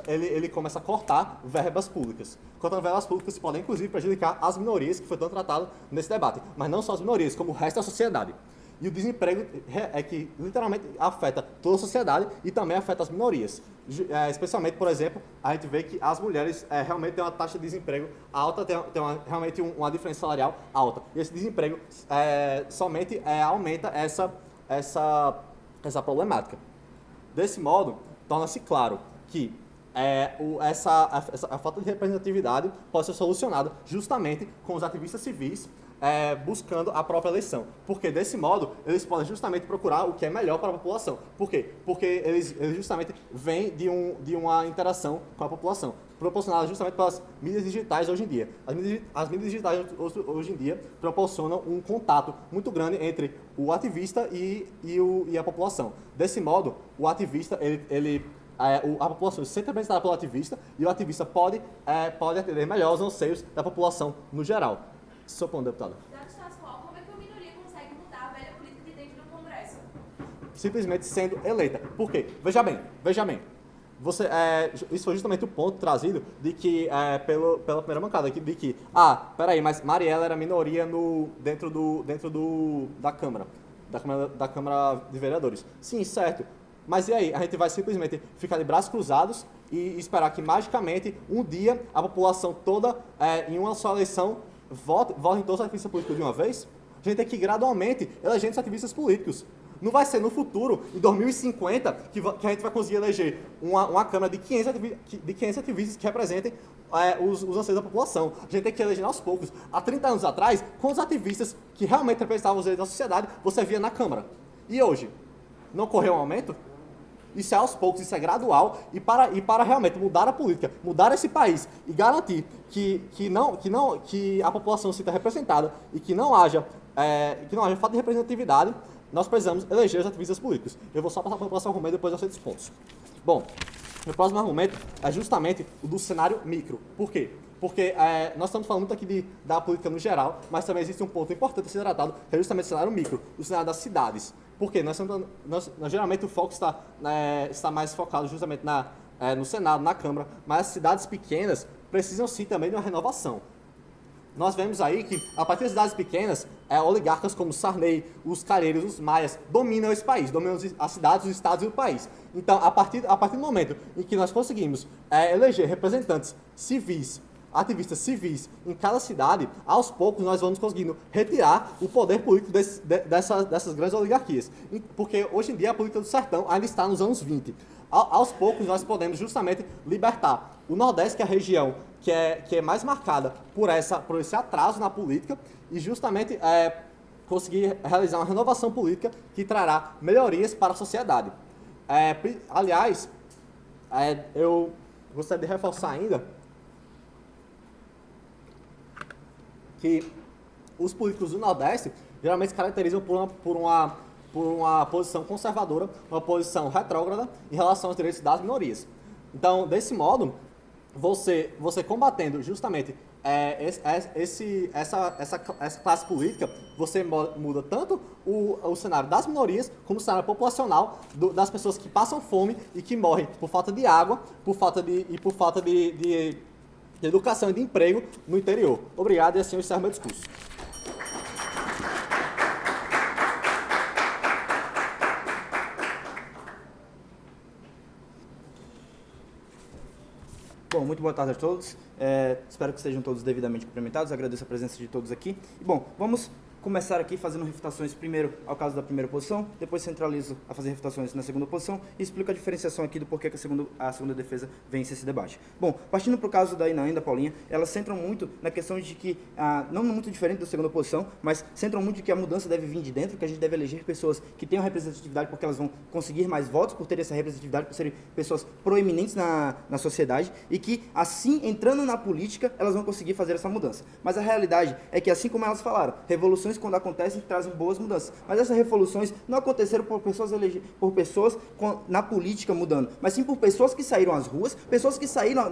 ele começa a cortar verbas públicas. Cortando verbas públicas pode inclusive prejudicar as minorias, que foi tão tratado nesse debate. Mas não só as minorias, como o resto da sociedade. E o desemprego é que literalmente afeta toda a sociedade e também afeta as minorias. Especialmente, por exemplo, a gente vê que as mulheres realmente têm uma taxa de desemprego alta, realmente uma diferença salarial alta. E esse desemprego somente aumenta essa problemática. Desse modo, torna-se claro que a falta de representatividade pode ser solucionada justamente com os ativistas civis buscando a própria eleição. Porque, desse modo, eles podem justamente procurar o que é melhor para a população. Por quê? Porque eles justamente vêm de uma interação com a população, proporcionada justamente pelas mídias digitais hoje em dia. As mídias digitais hoje em dia proporcionam um contato muito grande entre o ativista e a população. Desse modo, o ativista, a população se sente representada pelo ativista e o ativista pode atender melhor os anseios da população no geral. Seu ponto, deputado. Dado o status quo, como é que a minoria consegue mudar a velha política de dentro do Congresso? Simplesmente sendo eleita. Por quê? Veja bem. Isso foi justamente o ponto trazido de que, pela primeira bancada, de que, peraí, mas Mariela era minoria dentro da Câmara de Vereadores. Sim, certo. Mas e aí? A gente vai simplesmente ficar de braços cruzados e esperar que, magicamente, um dia, a população toda, em uma só eleição, vote em todos os ativistas políticos de uma vez? A gente tem que gradualmente eleger os ativistas políticos. Não vai ser no futuro, em 2050, que a gente vai conseguir eleger uma Câmara de 500 ativistas que representem os anseios da população. A gente tem que eleger aos poucos. Há 30 anos atrás, quantos ativistas que realmente representavam os direitos da sociedade você via na Câmara? E hoje? Não ocorreu um aumento? Isso é aos poucos, isso é gradual, e para realmente mudar a política, mudar esse país e garantir que a população se sinta representada e que não haja falta de representatividade, nós precisamos eleger os ativistas políticos. Eu vou só passar para o próximo argumento depois eu aceito os pontos. Bom, o próximo argumento é justamente o do cenário micro. Por quê? Porque nós estamos falando muito aqui da política no geral, mas também existe um ponto importante a ser tratado, que é justamente o cenário micro, o cenário das cidades. Por quê? Geralmente o foco está mais focado justamente no Senado, na Câmara, mas as cidades pequenas precisam sim também de uma renovação. nós vemos aí que, a partir das cidades pequenas, oligarcas como Sarney, os Calheiros, os Maias, dominam esse país, dominam as cidades, os estados e o país. Então, a partir do momento em que nós conseguimos eleger representantes civis, ativistas civis em cada cidade, aos poucos nós vamos conseguindo retirar o poder político dessas grandes oligarquias. Porque hoje em dia a política do sertão ainda está nos anos 20. Aos poucos nós podemos justamente libertar o Nordeste, que é a região que é mais marcada por esse atraso na política, e justamente conseguir realizar uma renovação política que trará melhorias para a sociedade. Aliás, eu gostaria de reforçar ainda que os políticos do Nordeste geralmente se caracterizam por uma posição conservadora, uma posição retrógrada em relação aos direitos das minorias. Então, desse modo, você combatendo justamente essa classe política, você muda tanto o cenário das minorias como o cenário populacional das pessoas que passam fome e que morrem por falta de água, por falta de educação e de emprego no interior. Obrigado, e assim eu encerro meu discurso. Bom, muito boa tarde a todos. Espero que estejam todos devidamente cumprimentados. Agradeço a presença de todos aqui. E, bom, vamos começar aqui fazendo refutações primeiro ao caso da primeira posição, depois centralizo a fazer refutações na segunda posição e explico a diferenciação aqui do porquê que a segunda defesa vence esse debate. Bom, partindo para o caso da Inaã e da Paulinha, elas centram muito na questão de que, não muito diferente da segunda posição, mas centram muito de que a mudança deve vir de dentro, que a gente deve eleger pessoas que tenham representatividade porque elas vão conseguir mais votos por terem essa representatividade, por serem pessoas proeminentes na sociedade e que, assim, entrando na política, elas vão conseguir fazer essa mudança. Mas a realidade é que, assim como elas falaram, revoluções quando acontecem trazem boas mudanças, mas essas revoluções não aconteceram por pessoas na política mudando, mas sim por pessoas que saíram às ruas, pessoas que saíram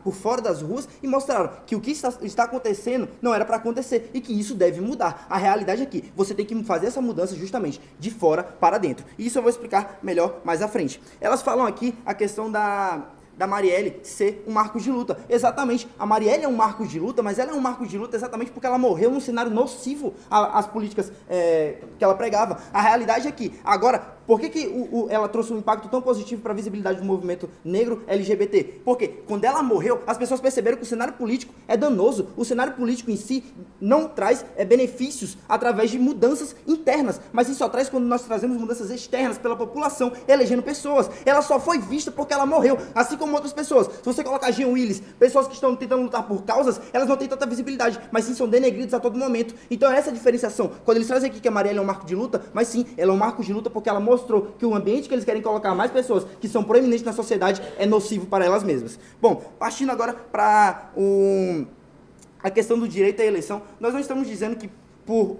por fora das ruas e mostraram que o que está acontecendo não era para acontecer e que isso deve mudar. A realidade é que você tem que fazer essa mudança justamente de fora para dentro. E isso eu vou explicar melhor mais à frente. Elas falam aqui a questão da Marielle ser um marco de luta. Exatamente, a Marielle é um marco de luta, mas ela é um marco de luta exatamente porque ela morreu num cenário nocivo às políticas que ela pregava. A realidade é que, agora, por que ela trouxe um impacto tão positivo para a visibilidade do movimento negro LGBT? Porque quando ela morreu, as pessoas perceberam que o cenário político é danoso. O cenário político em si não traz benefícios através de mudanças internas, mas isso só traz quando nós trazemos mudanças externas pela população, elegendo pessoas. Ela só foi vista porque ela morreu, assim como outras pessoas. Se você colocar Jean Willis, pessoas que estão tentando lutar por causas, elas não têm tanta visibilidade, mas sim são denegridas a todo momento. Então é essa a diferenciação. Quando eles trazem aqui que a Marielle é um marco de luta, mas sim, ela é um marco de luta porque ela mostrou que o ambiente que eles querem colocar mais pessoas que são proeminentes na sociedade é nocivo para elas mesmas. Bom, partindo agora para a questão do direito à eleição, nós não estamos dizendo que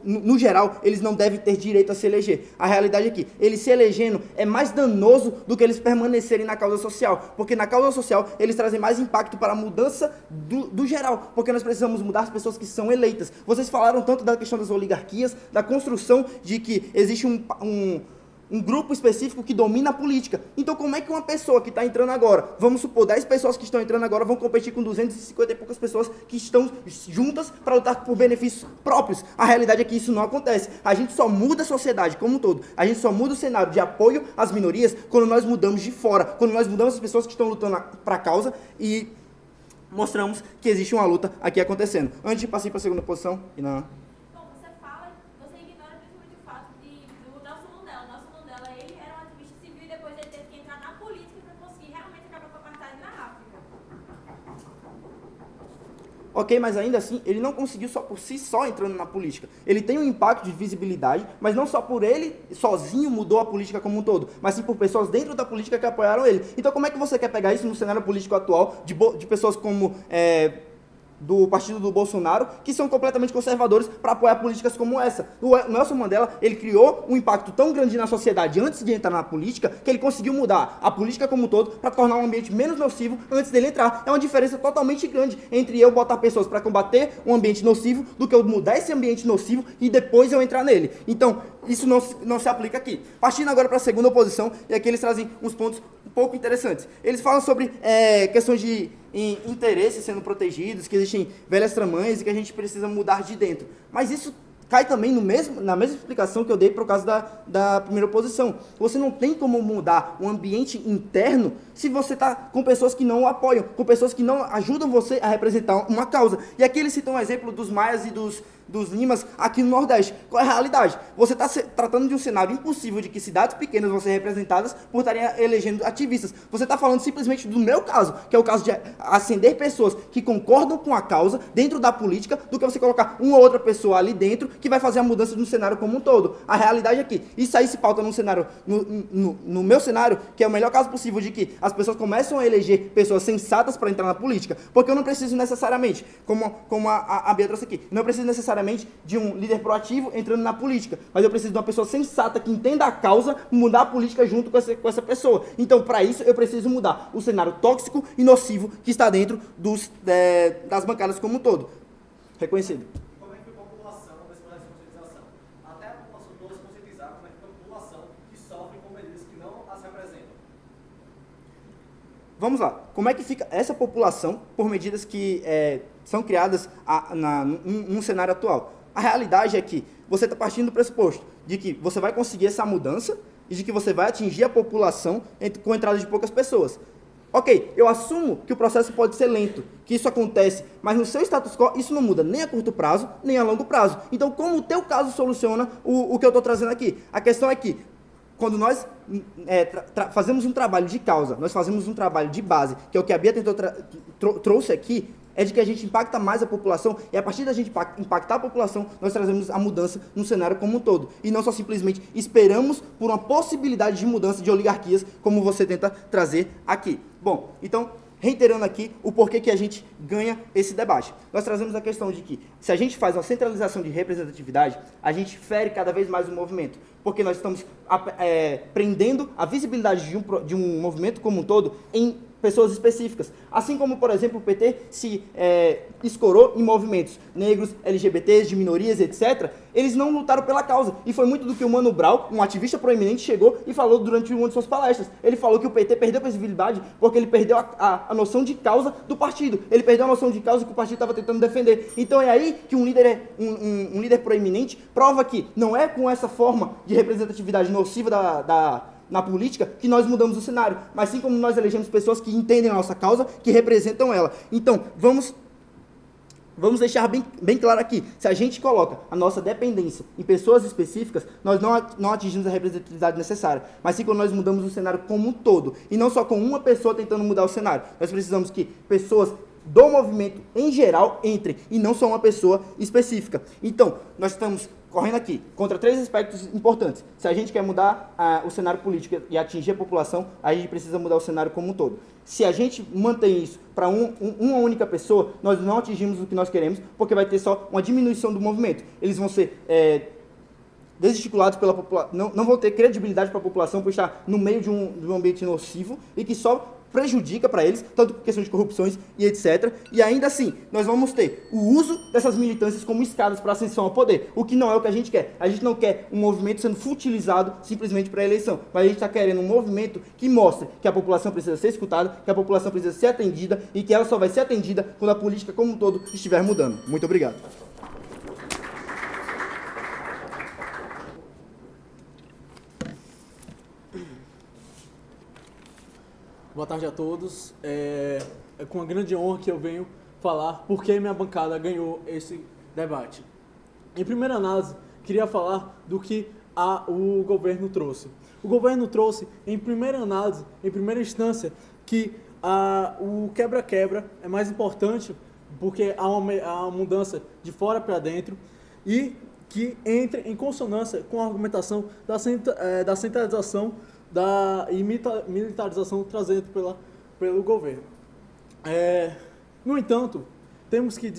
no geral, eles não devem ter direito a se eleger. A realidade é que eles se elegendo é mais danoso do que eles permanecerem na causa social, porque na causa social eles trazem mais impacto para a mudança do geral, porque nós precisamos mudar as pessoas que são eleitas. Vocês falaram tanto da questão das oligarquias, da construção de que existe um grupo específico que domina a política. Então, como é que uma pessoa que está entrando agora, vamos supor, 10 pessoas que estão entrando agora vão competir com 250 e poucas pessoas que estão juntas para lutar por benefícios próprios? A realidade é que isso não acontece. A gente só muda a sociedade como um todo. A gente só muda o cenário de apoio às minorias quando nós mudamos de fora, quando nós mudamos as pessoas que estão lutando para a causa e mostramos que existe uma luta aqui acontecendo. Antes de passar para a segunda posição, e não... Ok, mas ainda assim, ele não conseguiu só por si só entrando na política. Ele tem um impacto de visibilidade, mas não só por ele sozinho mudou a política como um todo, mas sim por pessoas dentro da política que apoiaram ele. Então como é que você quer pegar isso no cenário político atual, de pessoas como... do partido do Bolsonaro, que são completamente conservadores para apoiar políticas como essa. O Nelson Mandela, ele criou um impacto tão grande na sociedade antes de entrar na política, que ele conseguiu mudar a política como um todo para tornar um ambiente menos nocivo antes dele entrar. É uma diferença totalmente grande entre eu botar pessoas para combater um ambiente nocivo do que eu mudar esse ambiente nocivo e depois eu entrar nele. Então, isso não se aplica aqui. Partindo agora para a segunda oposição, e aqui eles trazem uns pontos um pouco interessantes. Eles falam sobre questões de interesses sendo protegidos, que existem velhas tramãs e que a gente precisa mudar de dentro. Mas isso cai também na mesma explicação que eu dei para o caso da primeira oposição. Você não tem como mudar o ambiente interno se você está com pessoas que não o apoiam, com pessoas que não ajudam você a representar uma causa. E aqui eles citam um exemplo dos maias e dos Limas aqui no Nordeste. Qual é a realidade? Você está tratando de um cenário impossível de que cidades pequenas vão ser representadas por estarem elegendo ativistas. Você está falando simplesmente do meu caso, que é o caso de ascender pessoas que concordam com a causa dentro da política, do que você colocar uma ou outra pessoa ali dentro que vai fazer a mudança no cenário como um todo. A realidade é que isso aí se pauta num cenário, no meu cenário, que é o melhor caso possível de que as pessoas começam a eleger pessoas sensatas para entrar na política, porque eu não preciso necessariamente, como a Bia trouxe aqui, não preciso necessariamente de um líder proativo entrando na política, mas eu preciso de uma pessoa sensata que entenda a causa, mudar a política junto com essa pessoa. Então, para isso, eu preciso mudar o cenário tóxico e nocivo que está dentro das bancadas como um todo. Reconhecido. Como é que fica a população nesse processo de conscientização? Até a população toda se conscientizar, como é que fica a população que sofre com medidas que não as representam? Vamos lá. Como é que fica essa população por medidas que são criadas num cenário atual? A realidade é que você está partindo do pressuposto de que você vai conseguir essa mudança e de que você vai atingir a população com a entrada de poucas pessoas. Ok, eu assumo que o processo pode ser lento, que isso acontece, mas no seu status quo isso não muda nem a curto prazo, nem a longo prazo. Então, como o teu caso soluciona o que eu estou trazendo aqui? A questão é que, quando nós fazemos um trabalho de causa, nós fazemos um trabalho de base, que é o que a Bia trouxe aqui, é de que a gente impacta mais a população, e a partir da gente impactar a população, nós trazemos a mudança no cenário como um todo. E não só simplesmente esperamos por uma possibilidade de mudança de oligarquias, como você tenta trazer aqui. Bom, então, reiterando aqui o porquê que a gente ganha esse debate. Nós trazemos a questão de que, se a gente faz uma centralização de representatividade, a gente fere cada vez mais o movimento, porque nós estamos prendendo a visibilidade de um movimento como um todo em pessoas específicas. Assim como, por exemplo, o PT se escorou em movimentos negros, LGBTs, de minorias, etc., eles não lutaram pela causa. E foi muito do que o Mano Brown, um ativista proeminente, chegou e falou durante uma de suas palestras. Ele falou que o PT perdeu a visibilidade porque ele perdeu a noção de causa do partido. Ele perdeu a noção de causa que o partido estava tentando defender. Então é aí que um líder proeminente prova que não é com essa forma de representatividade nociva na política que nós mudamos o cenário, mas sim como nós elegemos pessoas que entendem a nossa causa, que representam ela. Então, vamos deixar bem claro aqui, se a gente coloca a nossa dependência em pessoas específicas, nós não atingimos a representatividade necessária, mas sim quando nós mudamos o cenário como um todo, e não só com uma pessoa tentando mudar o cenário. Nós precisamos que pessoas do movimento em geral entrem, e não só uma pessoa específica. Então, nós estamos correndo aqui contra 3 aspectos importantes. Se a gente quer mudar o cenário político e atingir a população, a gente precisa mudar o cenário como um todo. Se a gente mantém isso para uma única pessoa, nós não atingimos o que nós queremos, porque vai ter só uma diminuição do movimento. Eles vão ser desestimulados pela população, não vão ter credibilidade para a população por estar no meio de um ambiente nocivo e que só prejudica para eles, tanto por questão de corrupções e etc. E ainda assim, nós vamos ter o uso dessas militâncias como escadas para ascensão ao poder, o que não é o que a gente quer. A gente não quer um movimento sendo futilizado simplesmente para a eleição, mas a gente está querendo um movimento que mostre que a população precisa ser escutada, que a população precisa ser atendida e que ela só vai ser atendida quando a política como um todo estiver mudando. Muito obrigado. Boa tarde a todos. É com uma grande honra que eu venho falar por que minha bancada ganhou esse debate. Em primeira análise, queria falar do que o governo trouxe. O governo trouxe, em primeira análise, em primeira instância, que o quebra-quebra é mais importante porque há uma mudança de fora para dentro e que entre em consonância com a argumentação da centralização e militarização trazida pelo governo. No entanto, temos que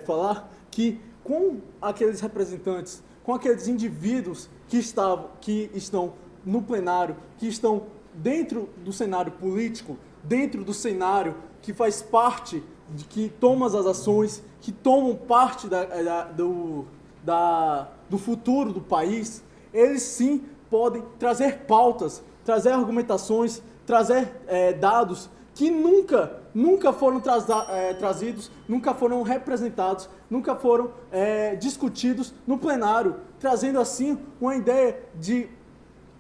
falar que com aqueles representantes, com aqueles indivíduos que estão no plenário, que estão dentro do cenário político, dentro do cenário que faz parte, que toma as ações, que tomam parte do futuro do país, eles sim podem trazer pautas, trazer argumentações, trazer dados que nunca foram trazidos, nunca foram representados, nunca foram discutidos no plenário, trazendo assim uma ideia de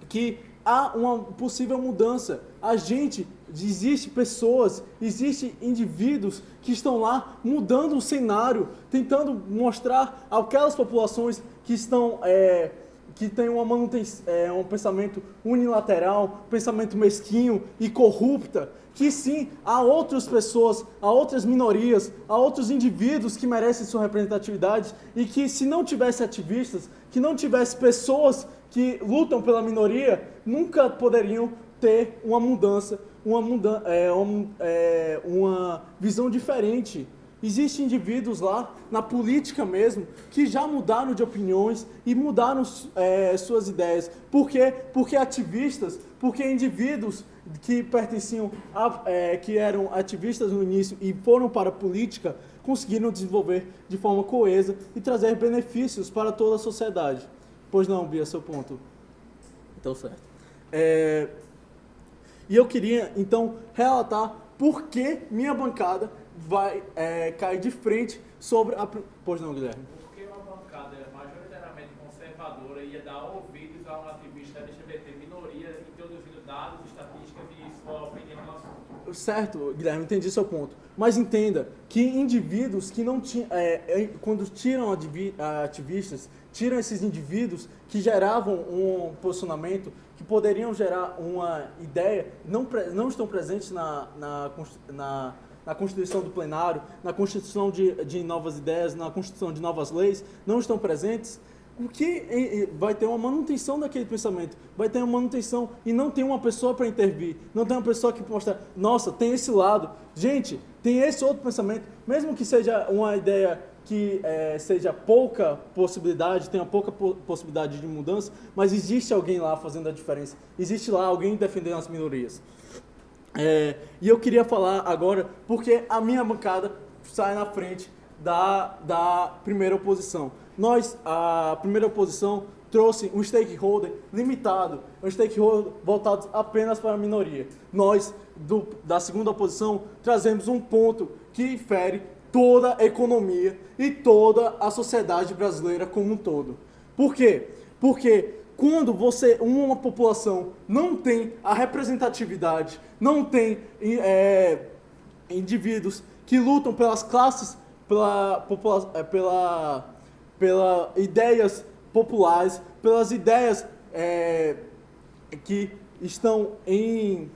que há uma possível mudança. Existe pessoas, existem indivíduos que estão lá mudando o cenário, tentando mostrar àquelas populações que estão que têm um pensamento unilateral, um pensamento mesquinho e corrupta, que sim, há outras pessoas, há outras minorias, há outros indivíduos que merecem sua representatividade e que, se não tivesse ativistas, que não tivesse pessoas que lutam pela minoria, nunca poderiam ter uma mudança, uma visão diferente. Existem indivíduos lá, na política mesmo, que já mudaram de opiniões e mudaram suas ideias. Por quê? Porque ativistas, porque indivíduos que pertenciam que eram ativistas no início e foram para a política, conseguiram desenvolver de forma coesa e trazer benefícios para toda a sociedade. Pois não, Bia, seu ponto. Então, certo. E eu queria, então, relatar por que minha bancada vai cair de frente sobre a... Pois não, Guilherme. Porque uma bancada majoritariamente conservadora ia dar ouvidos a um ativista LGBT minoria, introduzindo dados, estatísticas e sua opinião no assunto. Certo, Guilherme, entendi seu ponto. Mas entenda que indivíduos que não tinham... quando tiram ativistas, tiram esses indivíduos que geravam um posicionamento, que poderiam gerar uma ideia, não estão presentes na constituição do plenário, na constituição de novas ideias, na constituição de novas leis, não estão presentes, o que vai ter uma manutenção daquele pensamento, vai ter uma manutenção e não tem uma pessoa para intervir, não tem uma pessoa que mostra, nossa, tem esse lado, gente, tem esse outro pensamento, mesmo que seja uma ideia que seja pouca possibilidade, tenha pouca possibilidade de mudança, mas existe alguém lá fazendo a diferença, existe lá alguém defendendo as minorias. E eu queria falar agora porque a minha bancada sai na frente da primeira oposição. A primeira oposição trouxe um stakeholder limitado, um stakeholder voltado apenas para a minoria. Nós, da segunda oposição, trazemos um ponto que fere toda a economia e toda a sociedade brasileira como um todo. Por quê? Porque quando uma população não tem a representatividade, não tem indivíduos que lutam pelas classes, pelas ideias populares, pelas ideias que estão em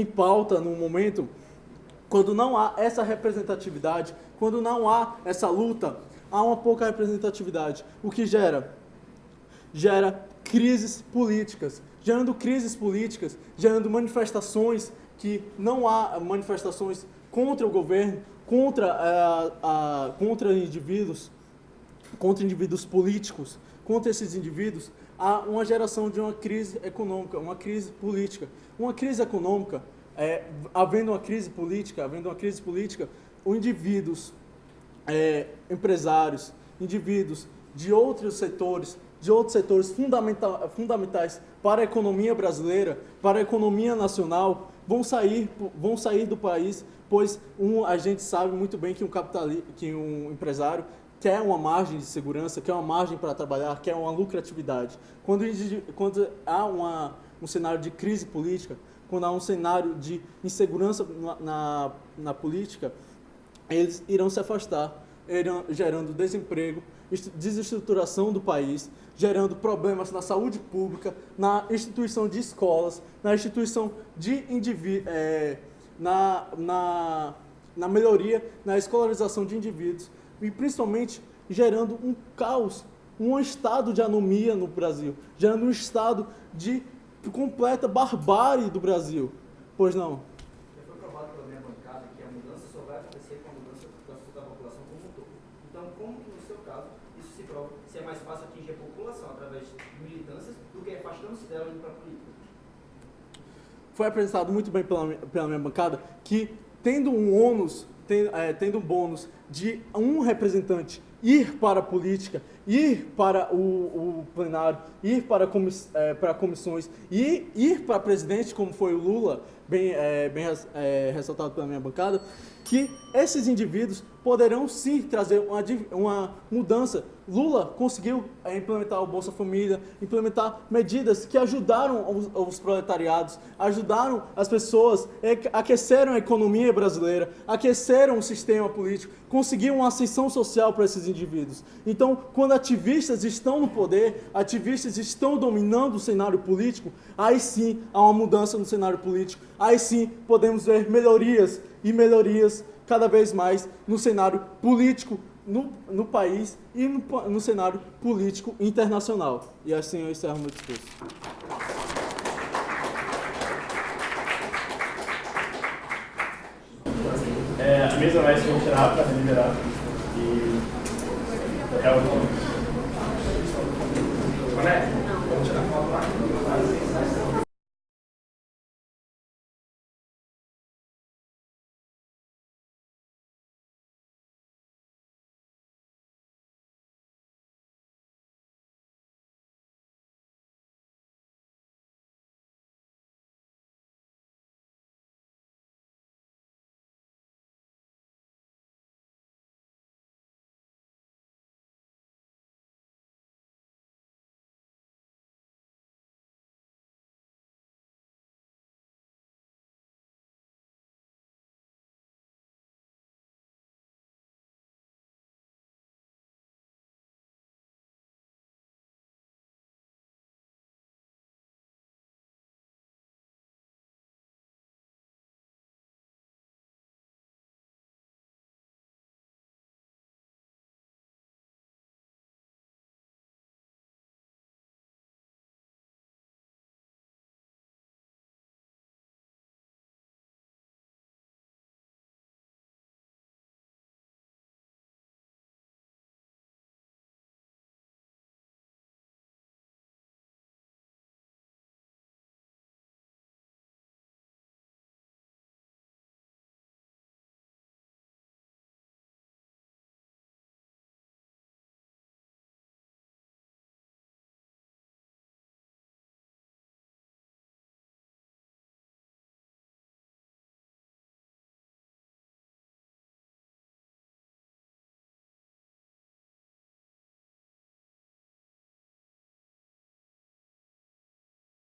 pauta no momento, quando não há essa representatividade, quando não há essa luta, há uma pouca representatividade. O que gera crises políticas, gerando manifestações que não há manifestações contra o governo, contra indivíduos políticos, contra esses indivíduos, há uma geração de uma crise econômica, uma crise política. Uma crise econômica, havendo uma crise política, os indivíduos, empresários, indivíduos de outros setores fundamentais para a economia brasileira, para a economia nacional, vão sair do país, pois a gente sabe muito bem que um empresário quer uma margem de segurança, quer uma margem para trabalhar, quer uma lucratividade. Quando há um cenário de crise política, quando há um cenário de insegurança na política, eles irão se afastar, gerando desemprego, desestruturação do país, gerando problemas na saúde pública, na instituição de escolas, na instituição de na melhoria, na escolarização de indivíduos e principalmente gerando um caos, um estado de anomia no Brasil, gerando um estado de completa barbárie do Brasil. Pois não? Já foi provado pela minha bancada que a mudança só vai acontecer com a mudança da população como um todo. Então, como que no seu caso isso se prova? Se é mais fácil atingir a população através de militâncias do que afastando-se dela indo para a política? Foi apresentado muito bem pela minha bancada que tendo um bônus de um representante ir para a política ir para o plenário, ir para comissões e ir para presidente, como foi o Lula, bem ressaltado pela minha bancada, que esses indivíduos poderão sim trazer uma mudança. Lula conseguiu implementar o Bolsa Família, implementar medidas que ajudaram os proletariados, ajudaram as pessoas, aqueceram a economia brasileira, aqueceram o sistema político, conseguiram uma ascensão social para esses indivíduos. Então, quando ativistas estão no poder, ativistas estão dominando o cenário político, aí sim há uma mudança no cenário político, aí sim podemos ver melhorias e melhorias cada vez mais no cenário político no país e no cenário político internacional. E assim eu encerro meu discurso. A mesa vai se retirar para deliberar. E